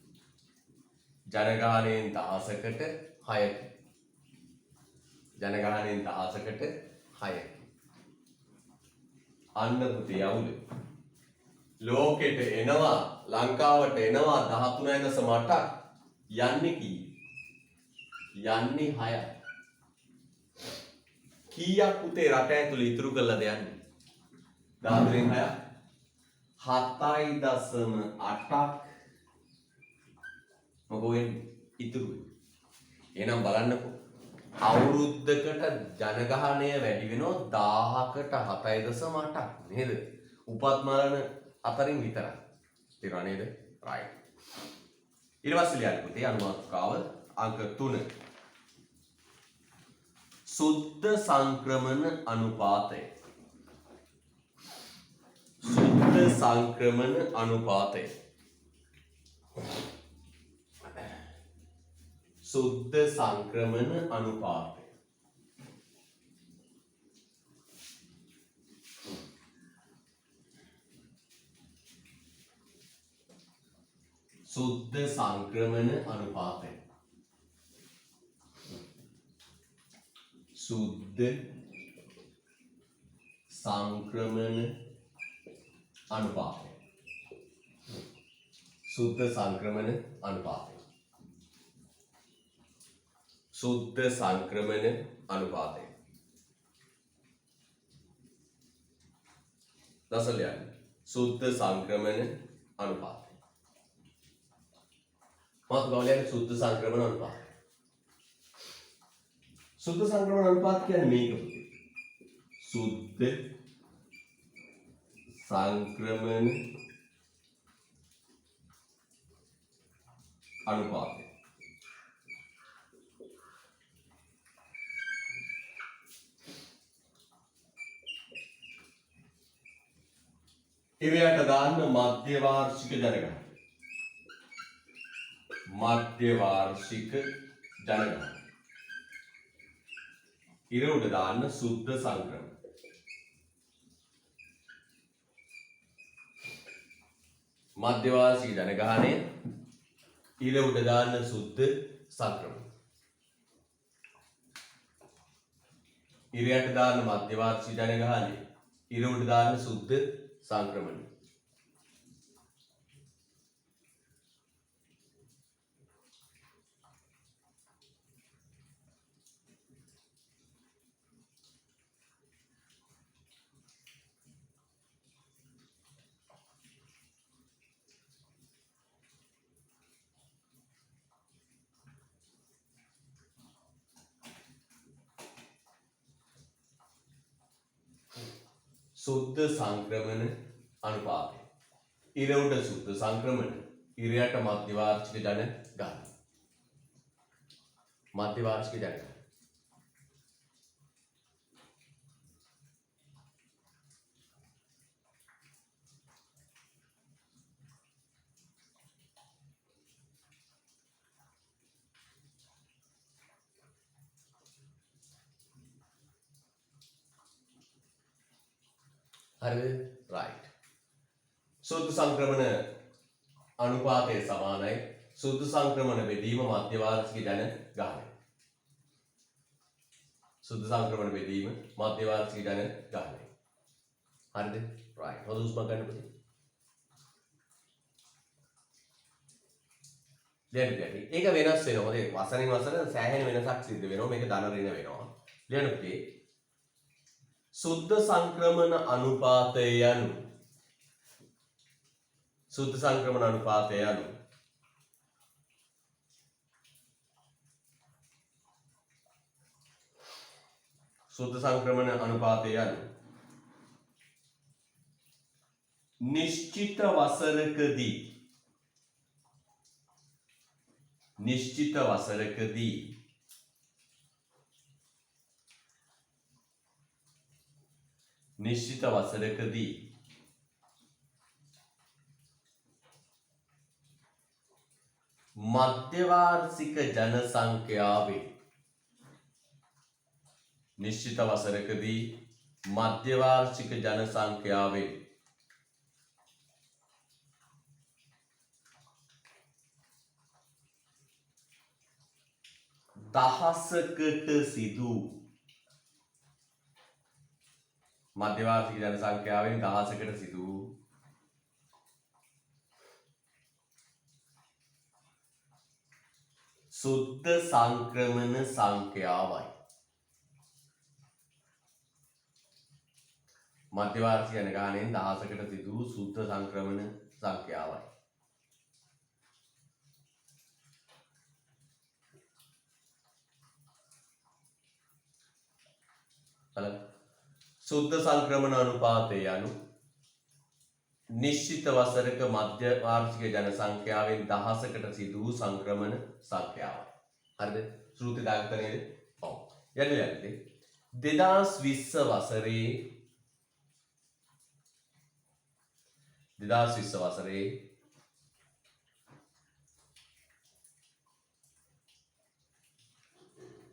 ජනගහනයෙන් 1000කට 6කි. ජනගහනයෙන් 1000කට 6කි. අන්න පුතේ යවුල. ලෝකෙට එනවා ලංකාවට එනවා 13.8ක් යන්නේ කී? යන්නේ 6යි. කීයක් පුතේ රට ඇතුළේ ඉතුරු කළාද යන්නේ? 13න් 6ක් 7.8ක් මොකෝ වෙන්නේ ඉතුරු වෙන්නේ. එහෙනම් බලන්නකෝ අවුරුද්දකට ජනගහනය වැඩි වෙනවා 1000කට 7.8ක් නේද? උපත් මරණ අතරින් විතරයි. තේරුණා නේද? right. ඊට පස්සේ ලියන්න පුතේ අනුමානිකාව අංක 3. සුද්ධ සංක්‍රමණ අනුපාතය. සුද්ධ සංක්‍රමණ අනුපාතය. සුද්ධ සංක්‍රමණ අනුපාතය. සුද්ධ සංක්‍රමණ අනුපාතය. සුද්ධ සංක්‍රමණ අනුපාතය. සුද්ධ සංක්‍රමණ අනුපාතය. සුද්ධ සංක්‍රමණ අනුපාතය. දසල යන්නේ සුද්ධ සංක්‍රමණ අනුපාතය. මාතෘකාව ලියන්නේ සුද්ධ සංක්‍රමණ අනුපාතය. සුද්ධ සංක්‍රමණ අනුපාත කියන්නේ මේක පුතේ. සුද්ධ සංක්‍රමණ අනුපාතය. ඉවයට දාන්න මධ්‍ය වාර්ෂික ජනගහනය. මධ්‍ය වාර්ෂික ජනගහනය. ඉර උඩ දාන්න සුද්ධ සංක්‍රමණ. මධ්‍ය වාර්ෂික ජනගහනය ඉර උඩ දාන්න සුද්ධ සංක්‍රමණ. ඉරයට දාන්න මධ්‍ය වාර්ෂික ජනගහනය ඉර උඩ දාන්න සුද්ධ සංක්‍රමණ. සුද්ධ සංක්‍රමණ අනුපාතය. ඉර උඩ සුද්ධ සංක්‍රමණ ඉරයට මධ්‍ය වාර්ෂික ජන ගහනය. මධ්‍ය වාර්ෂික ජන ගහනය. හරිද? right. සුද්ධ සංක්‍රමණ අනුපාතය සමානයි සුද්ධ සංක්‍රමණ බෙදීම මධ්‍ය වාර්ෂික ජන ගහනය. සුද්ධ සංක්‍රමණ බෙදීම මධ්‍ය වාර්ෂික ජන ගහනය. හරිද? right. හොඳ උස්ම ගන්න පුතේ. ලියන්න පුතේ. ඒක වෙනස් වෙනවා. මොකද වසරෙන් වසර සෑහෙන වෙනසක් සිද්ධ වෙනවා. මේක ධන ඍණ වෙනවා. ලියන්න පුතේ. සුද්ධ සංක්‍රමණ අනුපාතය යනු සුද්ධ සංක්‍රමණ අනුපාතය යනු සුද්ධ සංක්‍රමණ අනුපාතය යනු නිශ්චිත වසරකදී නිශ්චිත වසරකදී මධ්‍ය වාර්ෂික ජන සංඛ්‍යාවේ නිශ්චිත වසරකදී මධ්‍ය වාර්ෂික ජන සංඛ්‍යාවේ දහසකට සිදු මධ්‍ය වාර්ෂික ජන සංඛ්‍යාවෙන් දහසකට සිදු සුද්ධ සංක්‍රමණ සංඛ්‍යාවයි. මධ්‍ය වාර්ෂික ජන ගණනෙන් දහසකට සිදු සුද්ධ සංක්‍රමණ සංඛ්‍යාවයි. සුද්ධ සංක්‍රමණ අනුපාතය යනු නිශ්චිත වසරක මධ්‍ය වාර්ෂික ජන සංඛ්‍යාවෙන් දහසකට සිදු සංක්‍රමණ සංඛ්‍යාවයි. හරිද? ශ්‍රූති දාගත්ත නේද? ඔව්. යන්න 2020 වසරේ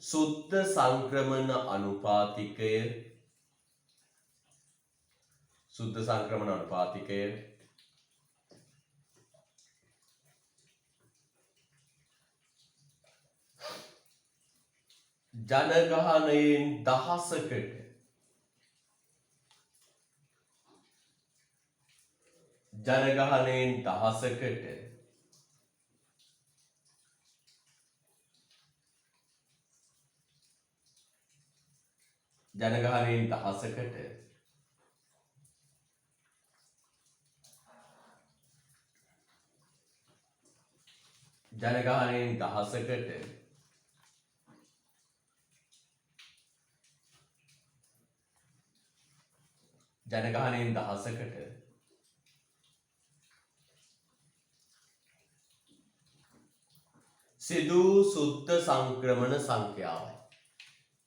සුද්ධ සංක්‍රමණ අනුපාතිකය ජනගහනයෙන් දහසකට ජනගහනයෙන් දහසකට සිදු සුද්ධ සංක්‍රමණ සංඛ්‍යාවයි.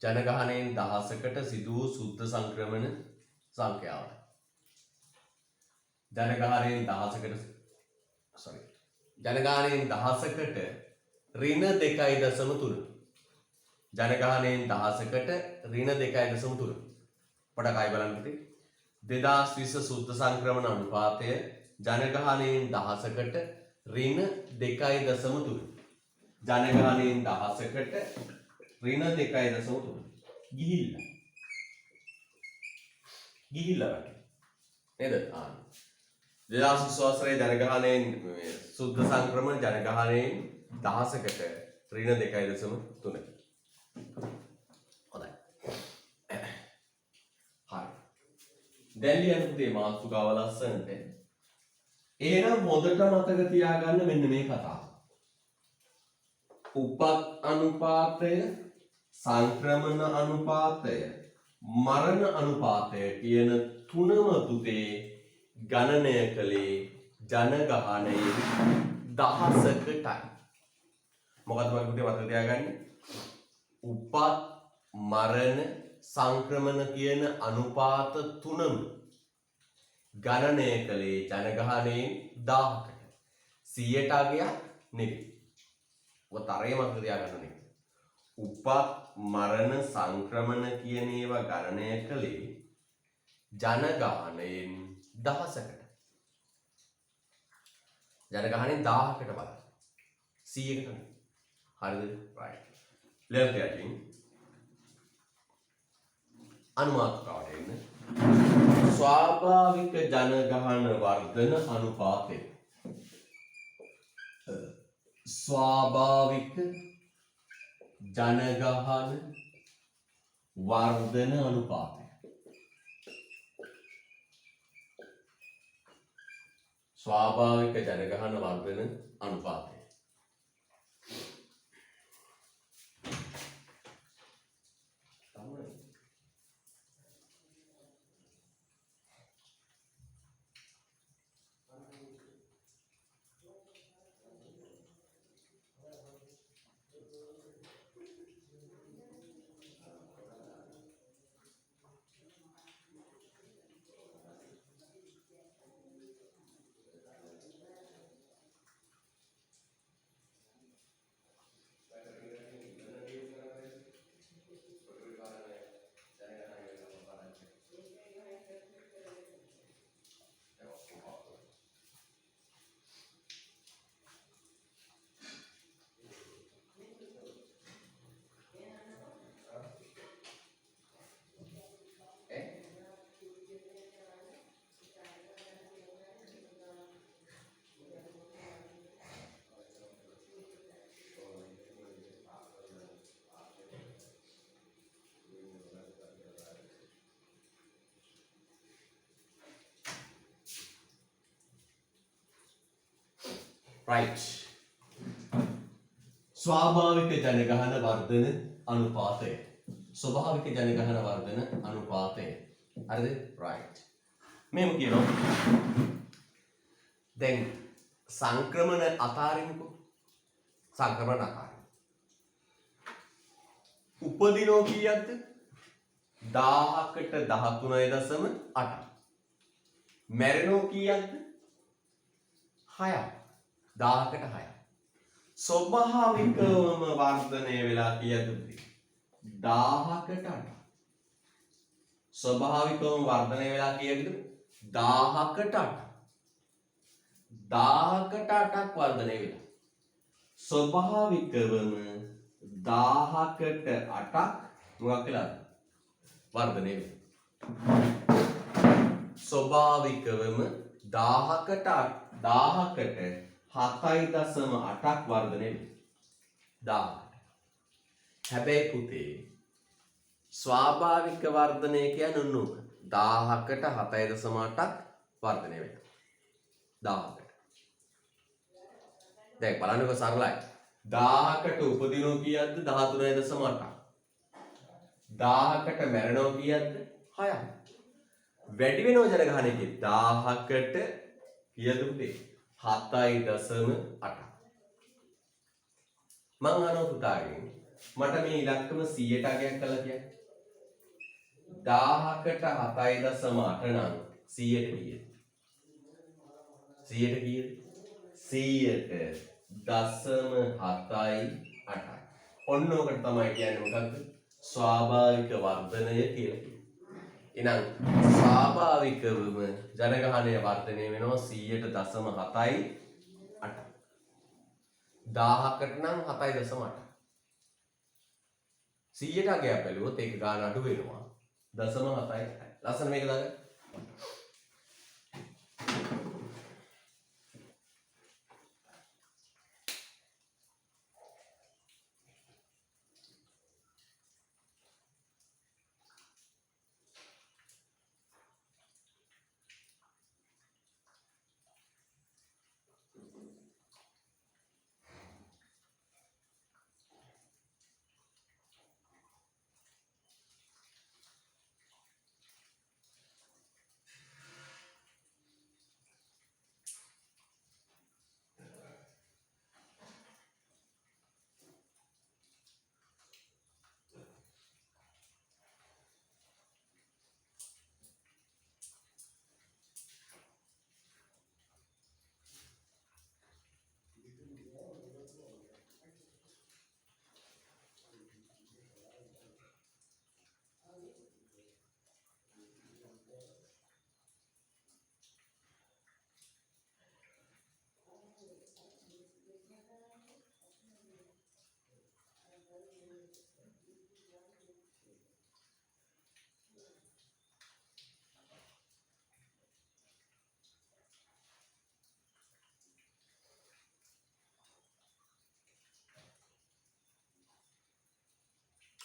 ජනගහනයෙන් දහසකට සිදු සුද්ධ සංක්‍රමණ සංඛ්‍යාවයි. ජනගහනයෙන් දහසකට ඍණ 2.3. ජනගහනයෙන් දහසකට ඍණ 2.3. පොඩක් ආයි බලන්න ඉතින් 2020 සුද්ධ සංක්‍රමණ අනුපාතය ජනගහනයෙන් දහසකට ඍණ 2.3. ජනගහනයෙන් දහසකට ඍණ 2.3. ගිහිල්ලා නේද? 2020 වසරේ ජනගහනයෙන් සුද්ධ සංක්‍රමණ ජනගහනයෙන් දහසකට ඍණ 2.3. හොඳයි. හරි. දැන් ලියන්න පුතේ මාතෘකාව ලස්සනට. එහෙනම් හොඳට මතක තියාගන්න මෙන්න මේ කතාව. උපත් අනුපාතය, සංක්‍රමණ අනුපාතය, මරණ අනුපාතය කියන තුනම පුතේ ගණනය කළේ ජනගහනයෙන් දහසකටයි. මොකද මම පුතේ මතක තියාගන්නේ? උපත්, මරණ, සංක්‍රමණ කියන අනුපාත තුනම ගණනය කළේ ජනගහනයෙන් 1000කට. 100ට අගයක් නෙවෙයි. ඔය තරයේ මතක තියාගන්න ඕනේ. උපත්, මරණ, සංක්‍රමණ කියන ඒවා ගණනය කළේ ජනගහනයෙන් දහසකට. ජනගහනයෙන් 1000කට බලන්න. 100කට නෙවෙයි. හරිද? right. ලෙෆ්ට් යටින් අනුමාත්‍රාවට එන්න. ස්වාභාවික ජනගහන වර්ධන අනුපාතය. ස්වාභාවික ජනගහන වර්ධන අනුපාතය. ස්වාභාවික ජනගහන වර්ධන අනුපාතය. right. ස්වාභාවික ජනගහන වර්ධන අනුපාතය. ස්වභාවික ජනගහන වර්ධන අනුපාතය. හරිද? right. මෙහෙම කියනවා. දැන් සංක්‍රමණ අතාරින්නකෝ. සංක්‍රමණ අතාරින්න. උපදිනෝ කීයක්ද? 1000කට 13.8. මැරෙනෝ කීයක්ද? 6ක්. 1000කට 6ක්. ස්වභාවිකවම වර්ධනය වෙලා කීයද? 1000කට 8ක්. ස්වභාවිකවම වර්ධනය වෙලා කීයද? 1000කට 8ක්. 1000කට 8ක් වර්ධනය වෙලා. ස්වභාවිකවම 1000කට 8ක් මොකක් වෙලාද? වර්ධනය වෙලා. ස්වභාවිකවම 1000කට 7.8ක් වර්ධනය වෙලා. 1000කට. හැබැයි පුතේ ස්වාභාවික වර්ධනය කියන්නේ උන්නෝක 1000කට 7.8ක් වර්ධනය වෙනවා. 1000කට. දැන් බලන්නකො සරලයි. 1000කට උපදිනෝ කීයක්ද? 13.8. 1000කට මැරෙනෝ කීයක්ද? 6ක්. වැඩි වෙනව ජනගහනයකේ 1000කට කීයද පුතේ? 7.8. මං අහනවා පුතාගෙන් මට මේ ඉලක්කම 100ට අගයක් කරලා කියන්න. 1000කට 7.8 නම් 100ට කීයද? 100ට කීයද? 100ට 0.78යි. ඔන්න ඔකට තමයි කියන්නේ මොකක්ද? ස්වාභාවික වර්ධනය කියලා කියන්නේ. එහෙනම් ස්වාභාවිකවම ජනගහනය වර්ධනය වෙනවා 100.7යි 8. 1000කට නම් 7.8. 100ට අගයක් බැලුවොත් ඒක ගාන අඩු වෙනවා 0.7යි. ලස්සන මේක දාගන්න.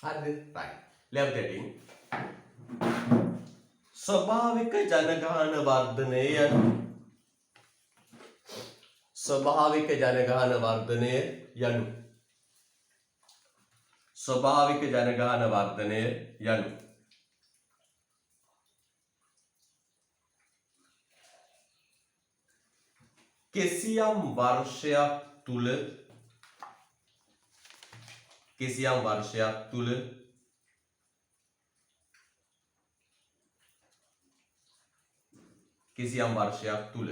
හරිද? right. level 13 ස්වභාවික ජනගහන වර්ධනය යනු ස්වභාවික ජනගහන වර්ධනය යනු ස්වභාවික ජනගහන වර්ධනය යනු කිසියම් වර්ෂයක් තුල කිසියම් වර්ෂයක් තුල කිසියම් වර්ෂයක් තුල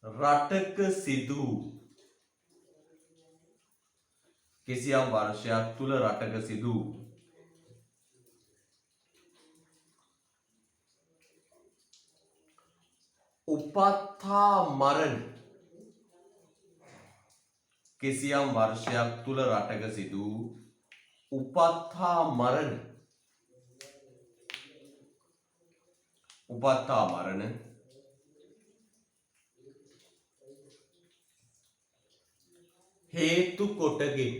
රටක සිදු කිසියම් වර්ෂයක් තුල රටක සිදු උපත්හා මරණ කිසියම් වර්ෂයක් තුල රටක සිදු උපත්හා මරණ උපත්හා මරණ හේතු කොටගෙන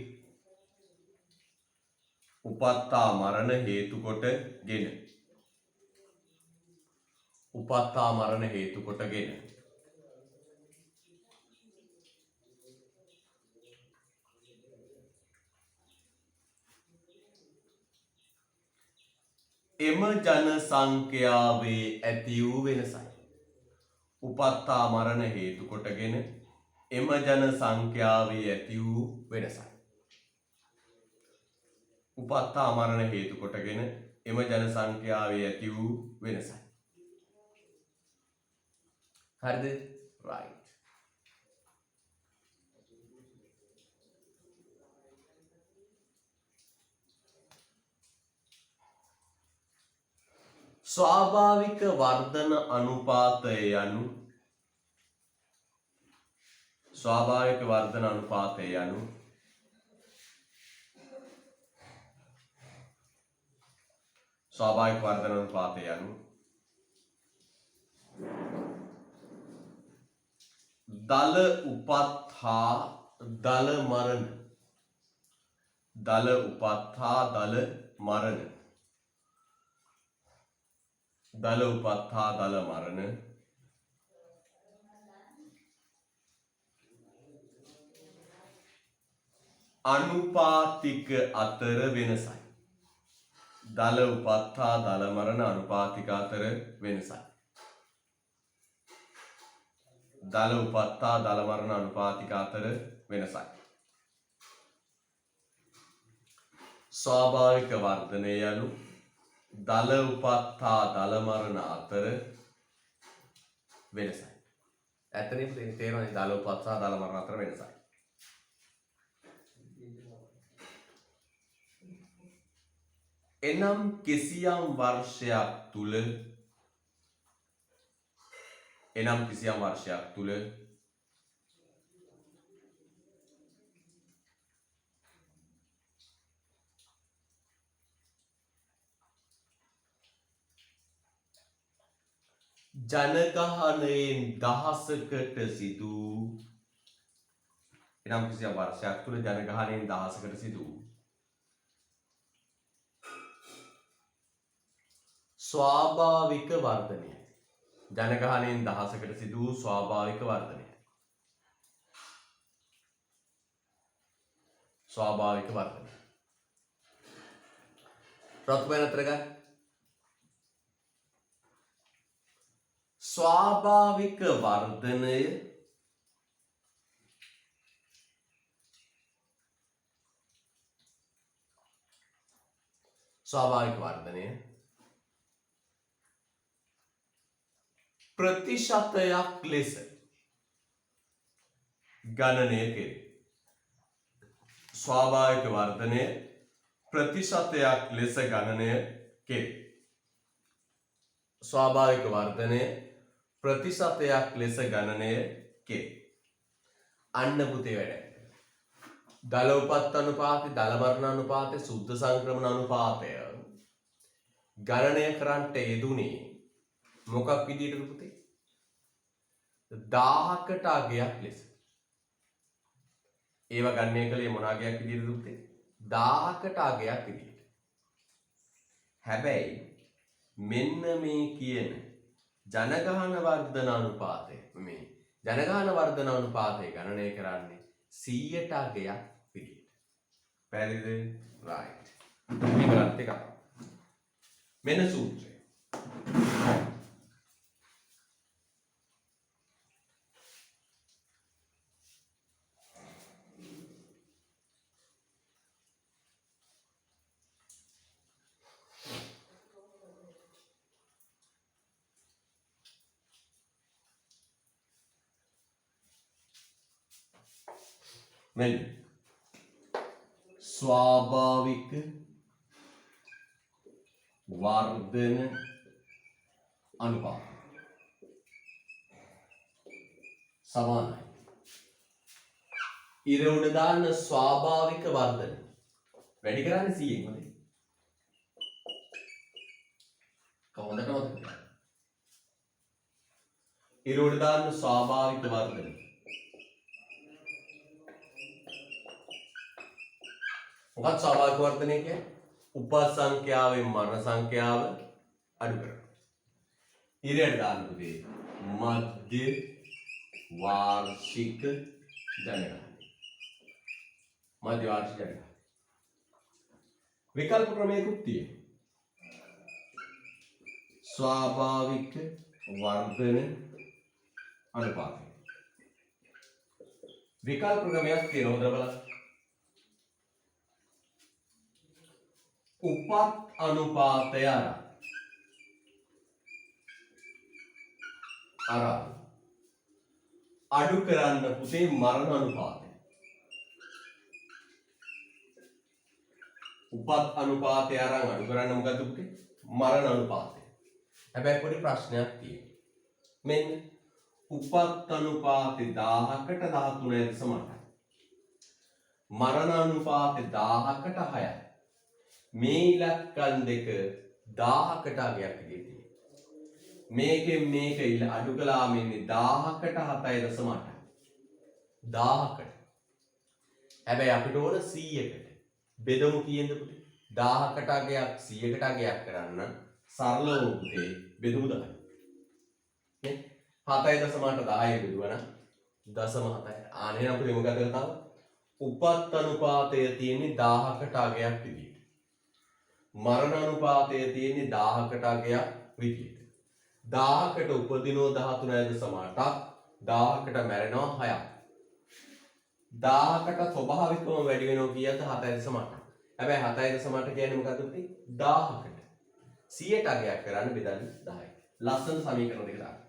උපත්හා මරණ හේතු කොටගෙන උපත්හා මරණ හේතු කොටගෙන එම ජන සංඛ්‍යාවේ ඇති වූ වෙනසයි. උපත්හා මරණ හේතු කොටගෙන එම ජන සංඛ්‍යාවේ ඇති වූ වෙනසයි. උපත්හා මරණ හේතු කොටගෙන එම ජන සංඛ්‍යාවේ ඇති වූ වෙනසයි. හරිද? right. ස්වාභාවික වර්ධන අනුපාතය යනු ස්වාභාවික වර්ධන අනුපාතය යනු ස්වාභාවික වර්ධන අනුපාතය යනු දල උපත් හා දල මරණ දල උපත් හා දල මරණ දල උපත් හා දල මරණ අනුපාතික අතර වෙනසයි. දල උපත් හා දල මරණ අනුපාතික අතර වෙනසයි. දල උපත් හා දල මරණ අනුපාතික අතර වෙනසයි. ස්වාභාවික වර්ධනය යනු දල උපත් හා දල මරණ අතර වෙනසයි. ඇත්තටම තේරෙන්නේ දල උපත් හා දල මරණ අතර වෙනසයි. එනම් කිසියම් වර්ෂයක් තුල ජනගහනයෙන් දහසකට සිදු ස්වාභාවික වර්ධනය. ජනගහනයෙන් දහසකට සිදු වූ ස්වාභාවික වර්ධනය. ස්වාභාවික වර්ධනය. ප්‍රථමයෙන් අතර ගන්න. ස්වාභාවික වර්ධනය ප්‍රතිශතයක් ලෙස ගණනය කෙරේ. ස්වාභාවික වර්ධනය ප්‍රතිශතයක් ලෙස ගණනය කෙරේ. ස්වාභාවික වර්ධනය ප්‍රතිශතයක් ලෙස ගණනය කෙරේ. අන්න පුතේ වැඩ. දල උපත් අනුපාතය, දල මරණ අනුපාතය, සුද්ධ සංක්‍රමණ අනුපාතය ගණනය කරන්නට යෙදුනේ මොකක් විදිහටද පුතේ? 1000කට අගයක් ලෙස. ඒව ගණනය කළේ මොන අගයක් විදිහටද පුතේ? 1000කට අගයක් විදිහට. හැබැයි මෙන්න මේ කියන ජනගහන වර්ධන අනුපාතය ගණනය කරන්නේ 100ට අගයක් විදිහට. පැහැදිලිද? right. මේකත් එකක්. මෙන්න සූත්‍රය. මෙන්න ස්වාභාවික වර්ධන අනුපාත සමානයි ඉර උඩ දාන්න ස්වාභාවික වර්ධන වැඩි කරන්නේ 100න් හොඳයි. කොහොමද කරන්නේ? ඉර උඩ දාන්න ස්වාභාවික වර්ධන මොකක්ද ස්වාභාවික වර්ධනය කියන්නේ? උපත් සංඛ්‍යාවෙන් මරණ සංඛ්‍යාව අඩු කරනවා. ඊළඟට දාන්න පුතේ මධ්‍ය වාර්ෂික ජනගහනය. මධ්‍ය වාර්ෂික ජනගහනය. විකල්ප ක්‍රමයකුත් තියෙනවා. ස්වාභාවික වර්ධන අනුපාතය. විකල්ප ක්‍රමයක් තියෙනවා හොඳට බලන්න. උපත් අනුපාතය අර අඩු කරන්න පුතේ මරණ අනුපාතය. උපත් අනුපාතය අරන් අඩු කරන්න මොකද පුතේ? මරණ අනුපාතය. හැබැයි පොඩි ප්‍රශ්නයක් තියෙනවා. මෙන්න උපත් අනුපාතය 1000කට 13.8යි. මරණ අනුපාතය 1000කට 6යි. මේ ඉලක්කම් දෙක 1000කට අගයක් විදිහට තියෙනවා. මේකෙන් මේක අඩු කළාම ඉන්නේ 1000කට 7.8යි. 1000කට. හැබැයි අපිට ඕන 100කට. බෙදමු කීයද පුතේ? 1000කට අගයක් 100කට අගයක් කරන්න සරලව පුතේ බෙදමු 10යි. නේ? 7.8 10 බෙදුවා නම් 0.7යි. ආනේ අපිට මොකද කරලා උපත් අනුපාතය තියෙන්නේ 1000කට අගයක් විදියට. මරණ අනුපාතය තියෙන්නේ 1000කට අගයක් විදියට. 1000කට උපදිනෝ 13.8ක් 1000කට මැරෙනවා 6ක්. 1000කට ස්වභාවිකවම වැඩි වෙනවා කීයද 7.8ක්. හැබැයි 7.8 කියන්නේ මොකද්ද පුතේ? 1000කට 100ට අගයක් කරන්න බෙදන්න 10යි. ලස්සන සමීකරණ දෙක දාන්න.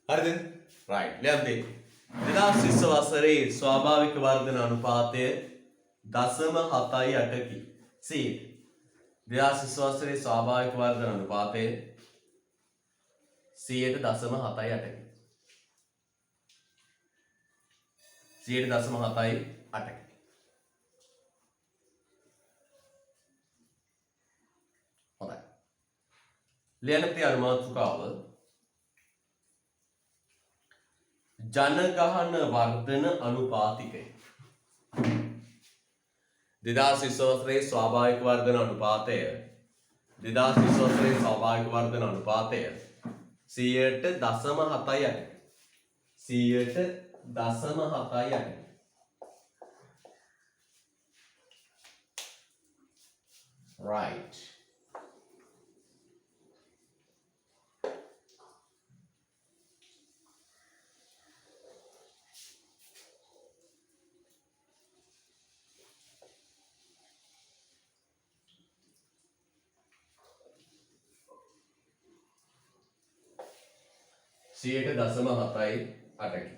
හරිද? right. ලියන්න. 2020 වසරේ ස්වාභාවික වර්ධන අනුපාතය 0.78කි. C. 2020 වසරේ ස්වාභාවික වර්ධන අනුපාතය 0.78කි. 0.78කි. හොඳයි. ලියන්න තිය අනුමාතුකාව ජනගහන වර්ධන අනුපාතිකය. 2020 වසරේ ස්වාභාවික වර්ධන අනුපාතය 2020 වසරේ ස්වාභාවික වර්ධන අනුපාතය 0.78. 0.78. right. සියයට දශම 7.8කි.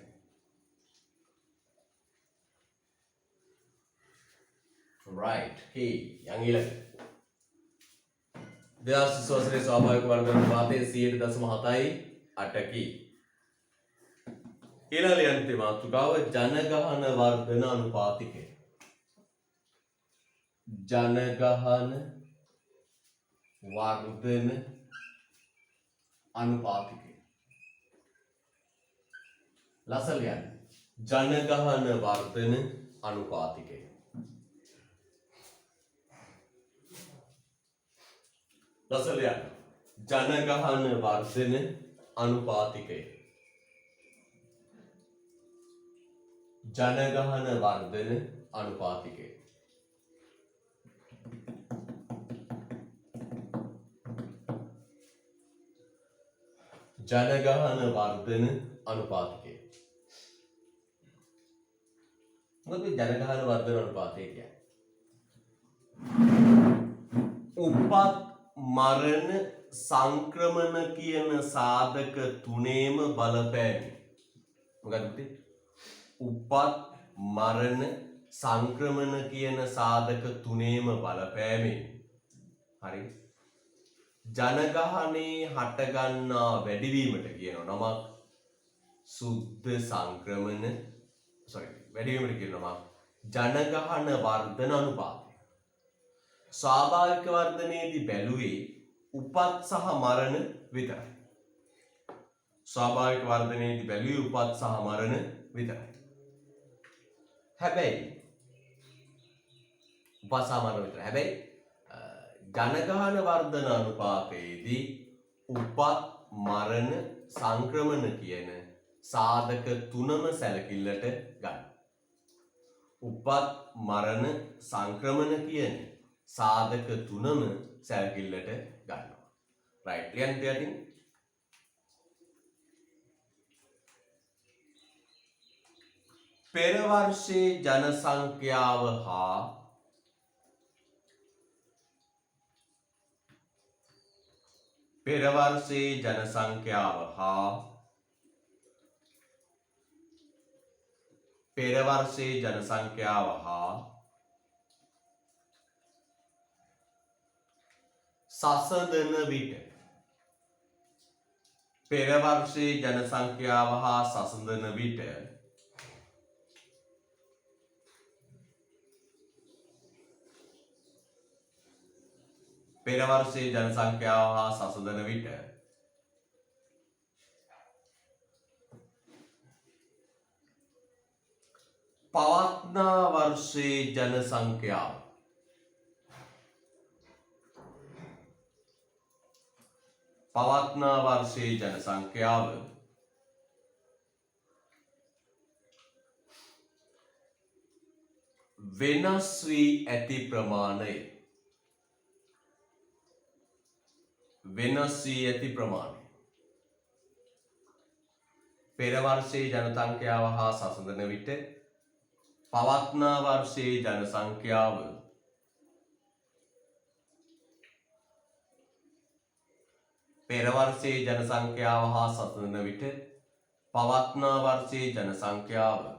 right. hey යන් ඊළඟ 2020 වසරේ ස්වාභාවික වර්ධන අනුපාතය 0.78කි. ඊළඟ ලියන්න තියෙන මාතෘකාව ජනගහන වර්ධන අනුපාතිකය. ජනගහන වර්ධන අනුපාතිකය. ලස්සන ලියන්න. ජනගහන වර්ධන අනුපාතිකය. ලස්සන ලියන්න. ජනගහන වර්ධන අනුපාතිකය. ජනගහන වර්ධන අනුපාතිකය. ජනගහන වර්ධන අනුපාතිකය. මොකද ජනගහන වර්ධන අනුපාතය කියන්නේ? උපත් මරණ සංක්‍රමණ කියන සාධක තුනේම බලපෑම. මොකද පුතේ? උපත් මරණ සංක්‍රමණ කියන සාධක තුනේම බලපෑමෙන් හරි ජනගහනේ හටගන්නා වැඩිවීමට කියනවා නමක් සුද්ධ සංක්‍රමණ වැඩිවීමට කියනවා ජනගහන වර්ධන අනුපාතය. ස්වාභාවික වර්ධනයේදී බැලුවේ උපත් සහ මරණ විතරයි. ස්වාභාවික වර්ධනයේදී බැලුවේ උපත් සහ මරණ විතරයි. හැබැයි උපත් සහ මරණ විතරයි. හැබැයි ජනගහන වර්ධන අනුපාතයේදී උපත් මරණ සංක්‍රමණ කියන සාධක තුනම සැලකිල්ලට ගන්න. උපත් මරණ සංක්‍රමණ කියන සාධක තුනම සැලකිල්ලට ගන්නවා. රයිට් ලියන්න තියටින් පෙර වර්ෂයේ ජනසංඛ්‍යාව හා පෙර වර්ෂයේ ජනසංඛ්‍යාව හා පෙර වර්ෂයේ ජනසංඛ්‍යාව හා සසඳන විට පෙර වර්ෂයේ ජනසංඛ්‍යාව හා සසඳන විට පෙර වර්ෂයේ ජනසංඛ්‍යාව හා සසඳන විට පවත්නා වර්ෂයේ ජනසංඛ්‍යාව පවත්නා වර්ෂයේ ජනසංඛ්‍යාව වෙනස් වී ඇති ප්‍රමාණය වෙනස් වී ඇති ප්‍රමාණය පෙර වර්ෂයේ ජනසංඛ්‍යාව හා සසඳන විට පවත්නා වර්ෂයේ ජනසංඛ්‍යාව පෙර වර්ෂයේ ජනසංඛ්‍යාව හා සසඳන විට පවත්නා වර්ෂයේ ජනසංඛ්‍යාව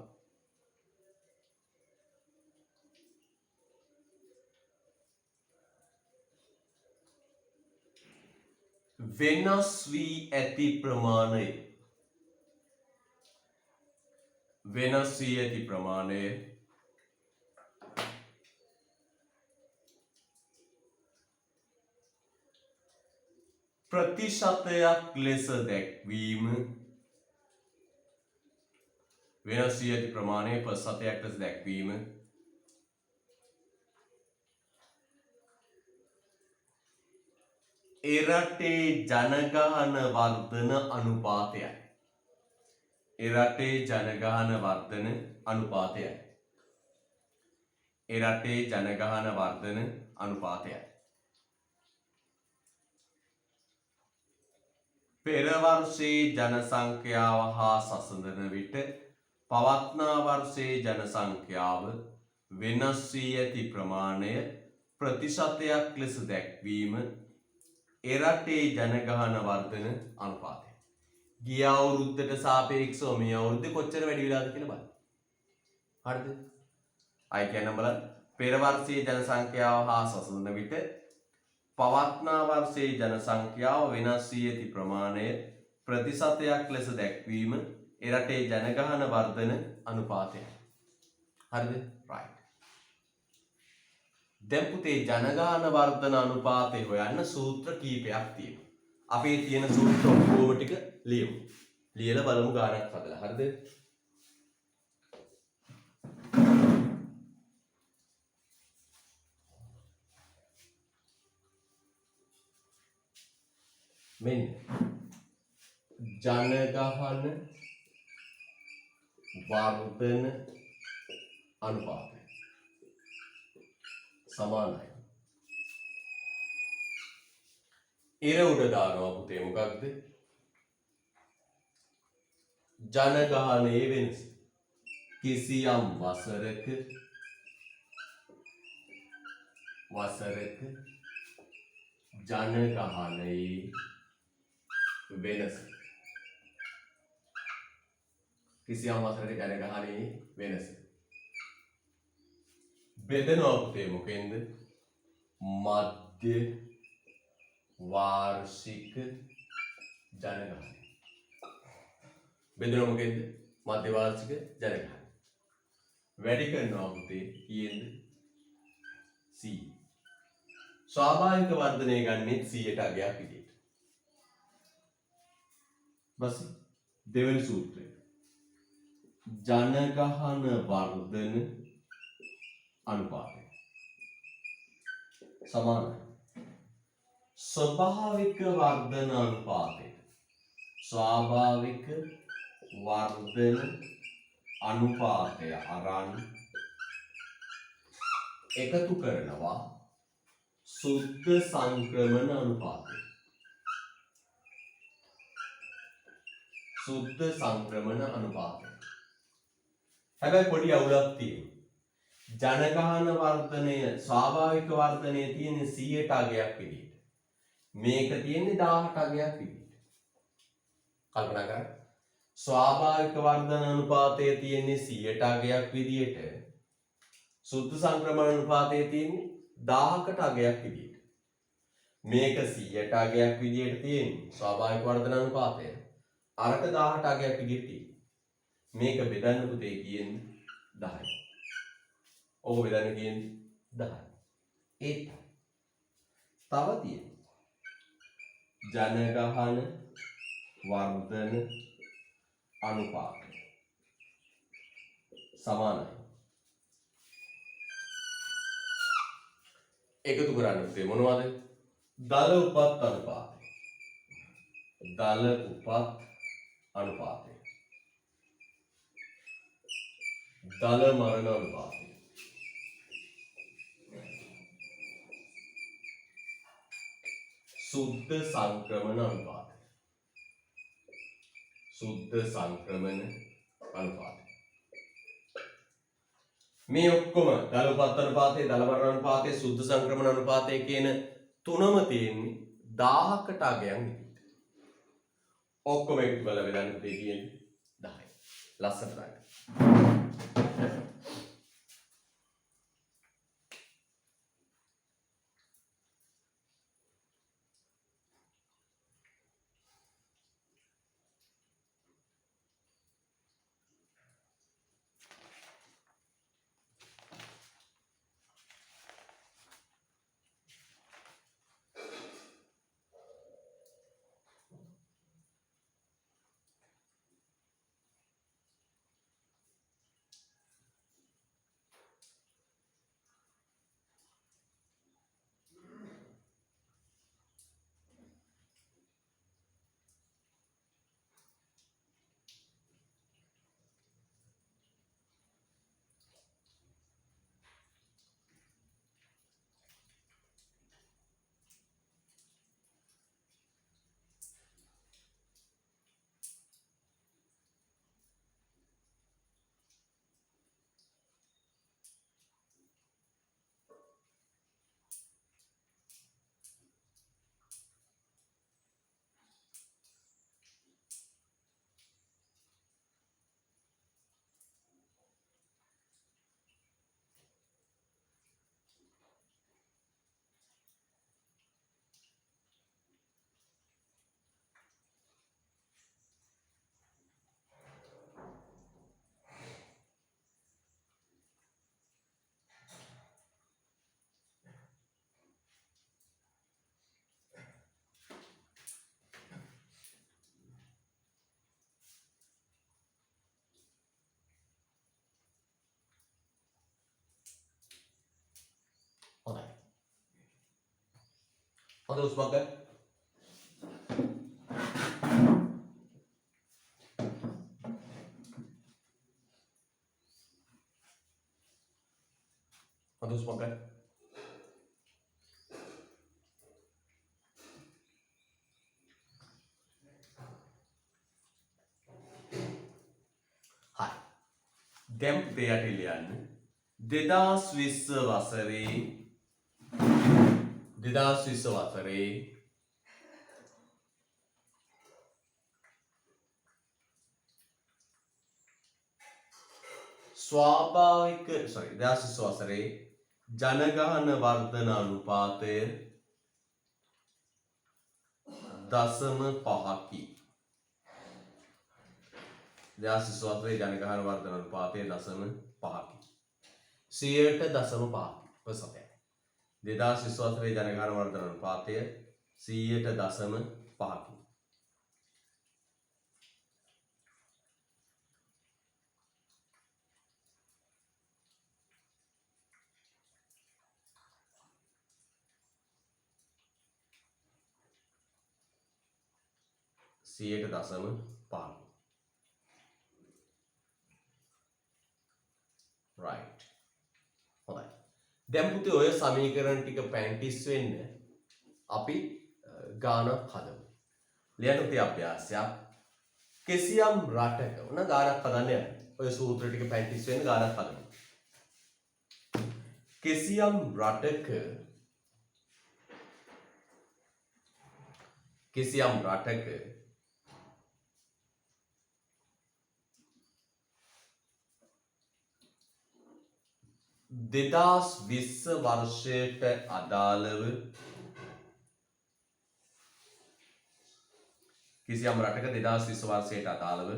වෙනස් වී ඇති ප්‍රමාණය වෙනස් වී ඇති ප්‍රමාණය ප්‍රතිශතයක් ලෙස දැක්වීම වෙනස් වී ඇති ප්‍රමාණය ප්‍රතිශතයක් ලෙස දැක්වීම එරටේ ජනගහන වර්ධන අනුපාතයයි. එරටේ ජනගහන වර්ධන අනුපාතයයි. එරටේ ජනගහන වර්ධන අනුපාතයයි. පෙර වර්ෂයේ ජනසංඛ්‍යාව හා සසඳන විට පවත්නා වර්ෂයේ ජනසංඛ්‍යාව වෙනස් වී ඇති ප්‍රමාණය ප්‍රතිශතයක් ලෙස දැක්වීම එරටේ ජනගහන වර්ධන අනුපාතය. ගිය අවුරුද්දට සාපේක්ෂව මේ අවුරුද්දේ කොච්චර වැඩි වෙලාද කියලා බලන්න. හරිද? අය කියන්න බලන්න. පෙර වර්ෂයේ ජනසංඛ්‍යාව හා සසඳන විට පවත්නා වර්ෂයේ ජනසංඛ්‍යාව වෙනස් වී ඇති ප්‍රමාණය ප්‍රතිශතයක් ලෙස දැක්වීම එරටේ ජනගහන වර්ධන අනුපාතයයි. හරිද? right. දැන් පුතේ ජනගහන වර්ධන අනුපාතය හොයන්න සූත්‍ර කීපයක් තියෙනවා. අපේ තියෙන සූත්‍ර ඔක්කොම ටික ලියමු. ලියලා බලමු ගානක් හදලා. හරිද? මෙන්න ජනගහන වර්ධන අනුපාතය සමානයි. ඉර උඩ දානවා පුතේ මොකක්ද? ජනගහනයේ වෙනස. කිසියම් වසරක ජනගහනයේ වෙනස. කිසියම් වසරක ජනගහනයේ වෙනස. බෙදනවා පුතේ මොකෙන්ද? මධ්‍ය වාර්ෂික ජනගහනය. බෙදෙනවා මොකෙන්ද? මධ්‍ය වාර්ෂික ජනගහනය. වැඩි කරනවා පුතේ කීයෙන්ද? 100. ස්වාභාවික වර්ධනය ගන්නෙ 100ට අගයක් විදියට. බස් දෙවෙනි සූත්‍රය. ජනගහන වර්ධන අනුපාතය සමානයි ස්වභාවික වර්ධන අනුපාතයට. ස්වාභාවික වර්ධන අනුපාතය අරන් එකතු කරනවා සුද්ධ සංක්‍රමණ අනුපාතය. සුද්ධ සංක්‍රමණ අනුපාතය. හැබැයි පොඩි අවුලක් තියෙනවා. ජනගහන වර්ධනය ස්වාභාවික වර්ධනය තියෙන්නේ 100ට අගයක් විදියට. මේක තියෙන්නේ 1000ට අගයක් විදියට. කල්පනා කරන්න. ස්වාභාවික වර්ධන අනුපාතය තියෙන්නේ 100ට අගයක් විදියට. සුද්ධ සංක්‍රමණ අනුපාතය තියෙන්නේ 1000කට අගයක් විදියට. මේක 100ට අගයක් විදියට තියෙන්නේ ස්වාභාවික වර්ධන අනුපාතය. අරක 1000ට අගයක් විදියට තියෙන්නේ. මේක බෙදන්න පුතේ කියන්නේ 10යි. ඕක බෙදන්න කියන්නේ 10යි. ඒත් තව තියෙනවා ජනගහන වර්ධන අනුපාතය සමානයි. එකතු කරන්න පුතේ මොනවද? දල උපත් අනුපාතය. දල උපත් අනුපාතය. දල මරණ අනුපාතය. සුද්ධ සංක්‍රමණ අනුපාතය. සුද්ධ සංක්‍රමණ අනුපාතය. මේ ඔක්කොම දල උපත් අනුපාතය, දල මරණ අනුපාතය, සුද්ධ සංක්‍රමණ අනුපාතය කියන තුනම තියෙන්නේ 1000කට අගයන් විදිහට. ඔක්කොම එකතු කරලා බෙදන්න පුතේ කියන්නේ 10යි. ලස්සනට ගන්න. හොඳයි. හොඳ උස්මක් ගන්න. හොඳ උස්මක් ගන්න. හරි. දැන් පුතේ යට ලියන්න 2020 වසරේ 2020 වසරේ ස්වාභාවික 2020 වසරේ ජනගහන වර්ධන අනුපාතය 0.5කි. 2024 ජනගහන වර්ධන අනුපාතය 0.5කි. 100.5 ප්‍රසතය. 2024 ජනගහන වර්ධන අනුපාතය 100.5කි. සියයට දසම පහක. right. හොඳයි. දැන් පුතේ ඔය සමීකරණ ටික පැන්ටිස් වෙන්න අපි ගානක් හදමු. ලියන්න පුතේ අභ්‍යාසයක්. කිසියම් රටක උන ගානක් හදන්න යන්න. ඔය සූත්‍ර ටික පැන්ටිස් වෙන්න ගානක් හදමු. කිසියම් රටක දෙදස් විස්ස වර්ෂයට අදාළව කිසියම් රටක 2020 වර්ෂයට අදාළව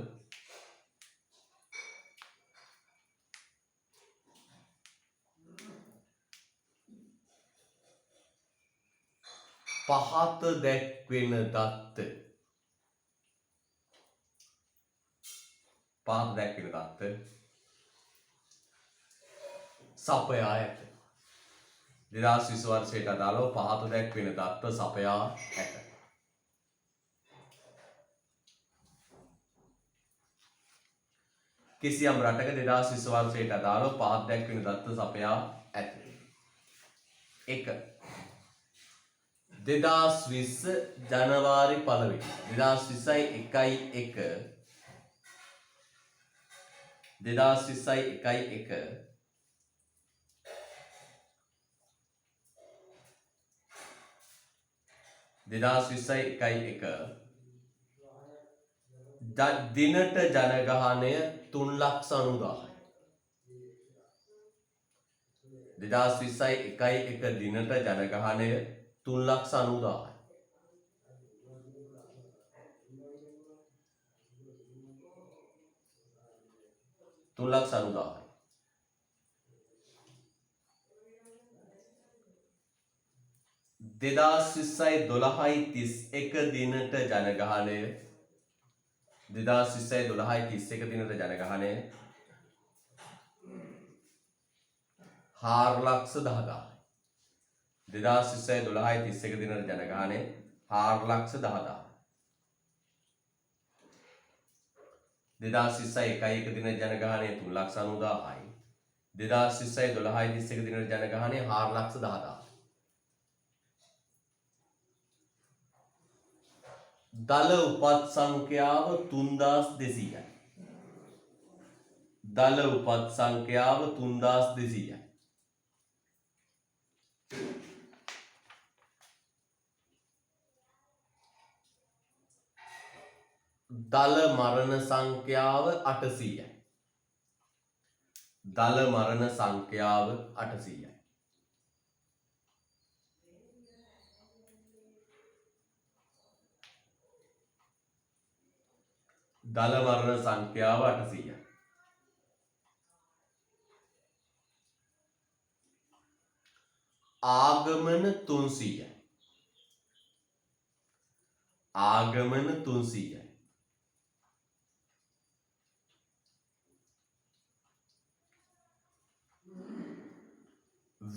පහත දැක්වෙන දත්ත සපයා ඇත. 2020 වර්ෂයට අදාළව පහත දැක්වෙන දත්ත සපයා ඇත. කිසියම් රටක 2020 වර්ෂයට අදාළව පහත දැක්වෙන දත්ත සපයා ඇත. 1. 2020 ජනවාරි 1 2020 දිනට ජනගහනය 3,90,000යි. 2020 දිනට ජනගහනය 3,90,000යි. 3,90,000යි. 2020 12/31 දිනට ජනගහනය 2020 12/31 දිනට ජනගහනය 4,10,000යි. 2020 12/31 දිනට ජනගහනය 4,10,000යි. 2020 දින ජනගහනය 3,90,000යි. 2020 12/31 දිනට ජනගහනය 4,10,000යි. දල උපත් සංඛ්‍යාව 3,200යි. දල උපත් සංඛ්‍යාව 3,200යි. දල මරණ සංඛ්‍යාව 800යි. දල මරණ සංඛ්‍යාව 800යි. දල මරණ සංඛ්‍යාව 800යි. ආගමන 300යි. ආගමන 300යි.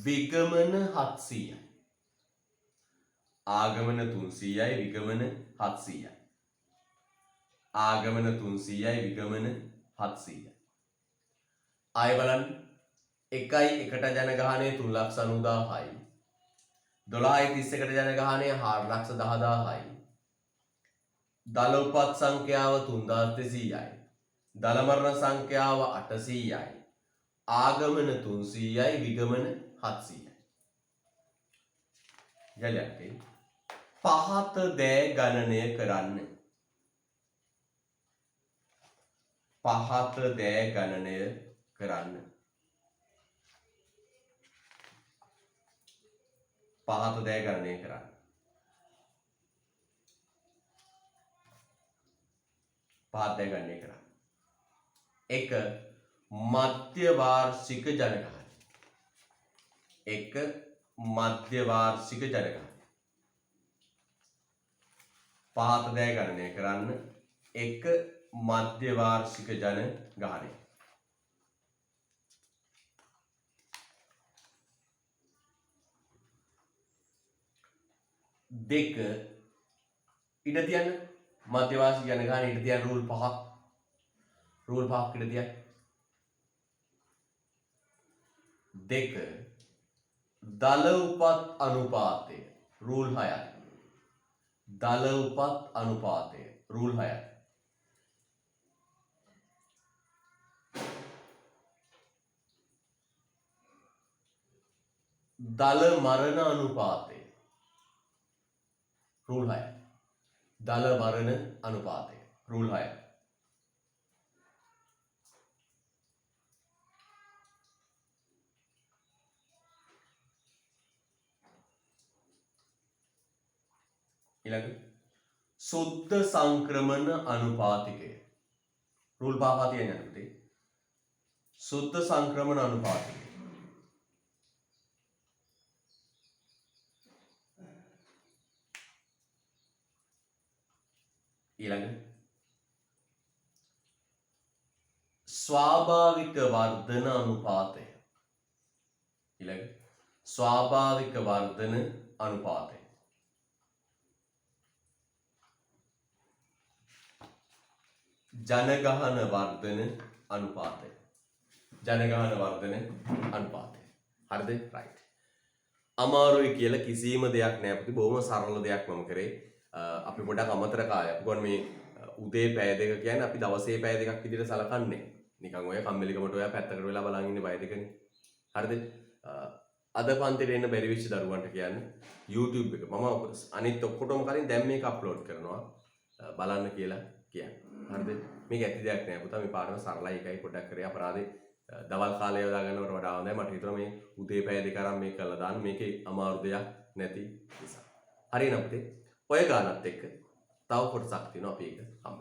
විගමන 700යි. ආගමන 300යි විගමන 700යි. ආගමන 300යි විගමන 700යි. ආයෙ බලන්න 1ට ජනගහනය 3,90,000යි. 12/31ට ජනගහනය 4,10,000යි. දල උපත් සංඛ්‍යාව 3,200යි. දල මරණ සංඛ්‍යාව 800යි. ආගමන 300යි විගමන 700යි. යලි පහත දෑ ගණනය කරන්න. පහත දෑ ගණනය කරන්න. පහත දෑ ගණනය කරන්න. පහත දෑ ගණනය කරන්න. එක මධ්‍ය වාර්ෂික ජනගහනය. එක මධ්‍ය වාර්ෂික ජනගහනය. පහත දෑ ගණනය කරන්න. එක මධ්‍ය වාර්ෂික ජනගහනය. දෙක ඉඩ තියන්න. මධ්‍ය වාර්ෂික ජනගහනය ඉඩ තියන්න රූල් 5ක්. රූල් 5ක් ඉඩ තියන්න. දෙක දල උපත් අනුපාතය රූල් 6යි. දල උපත් අනුපාතය රූල් 6යි. දල මරණ අනුපාතය රූල් 6යි. දල මරණ අනුපාතය රූල් 6යි. ඊළඟ සුද්ධ සංක්‍රමණ අනුපාතිකය රූල් 5 තියෙන අපිට. සුද්ධ සංක්‍රමණ අනුපාතිකය ඊළඟ ස්වාභාවික වර්ධන අනුපාතය. ඊළඟ ස්වාභාවික වර්ධන අනුපාතය. ජනගහන වර්ධන අනුපාතය. ජනගහන වර්ධන අනුපාතය. හරිද? රයිට්. අමාරුයි කියලා කිසිම දෙයක් නෑ පුතේ. බොහොම සරල දෙයක් මම කරේ. අපි පොඩක් අමතර කාලයක්. මොකද මේ උදේ පැය දෙක කියන්නේ අපි දවසේ පැය දෙකක් විදිහට සලකන්නේ. නිකන් ඔය කම්මැලිකමට ඔය පැත්තකට වෙලා බලන් ඉන්නේ පැය දෙකනේ. හරිද? අද පන්තිට එන්න බැරි වෙච්ච දරුවන්ට කියන්නේ YouTube එක මම අනිත් ඔක්කොටම කලින් දැන් මේක අප්ලෝඩ් කරනවා. බලන්න කියලා කියන්නේ. හරිද? මේක ඇති දෙයක් නෑ පුතා. මේ පාඩම සරලයි. එකයි පොඩ්ඩක් කරේ අපරාධේ දවල් කාලය යොදා ගන්නවට වඩා හොඳයි. මට හිතුණා මේ උදේ පැය දෙක අරන් මේක කරලා දාන්න. මේකේ අමාරු දෙයක් නැති නිසා. හරිනම් පුතේ ඔය ගානත් එක්ක තව කොටසක් තියෙනවා අපි ඒක හම්බ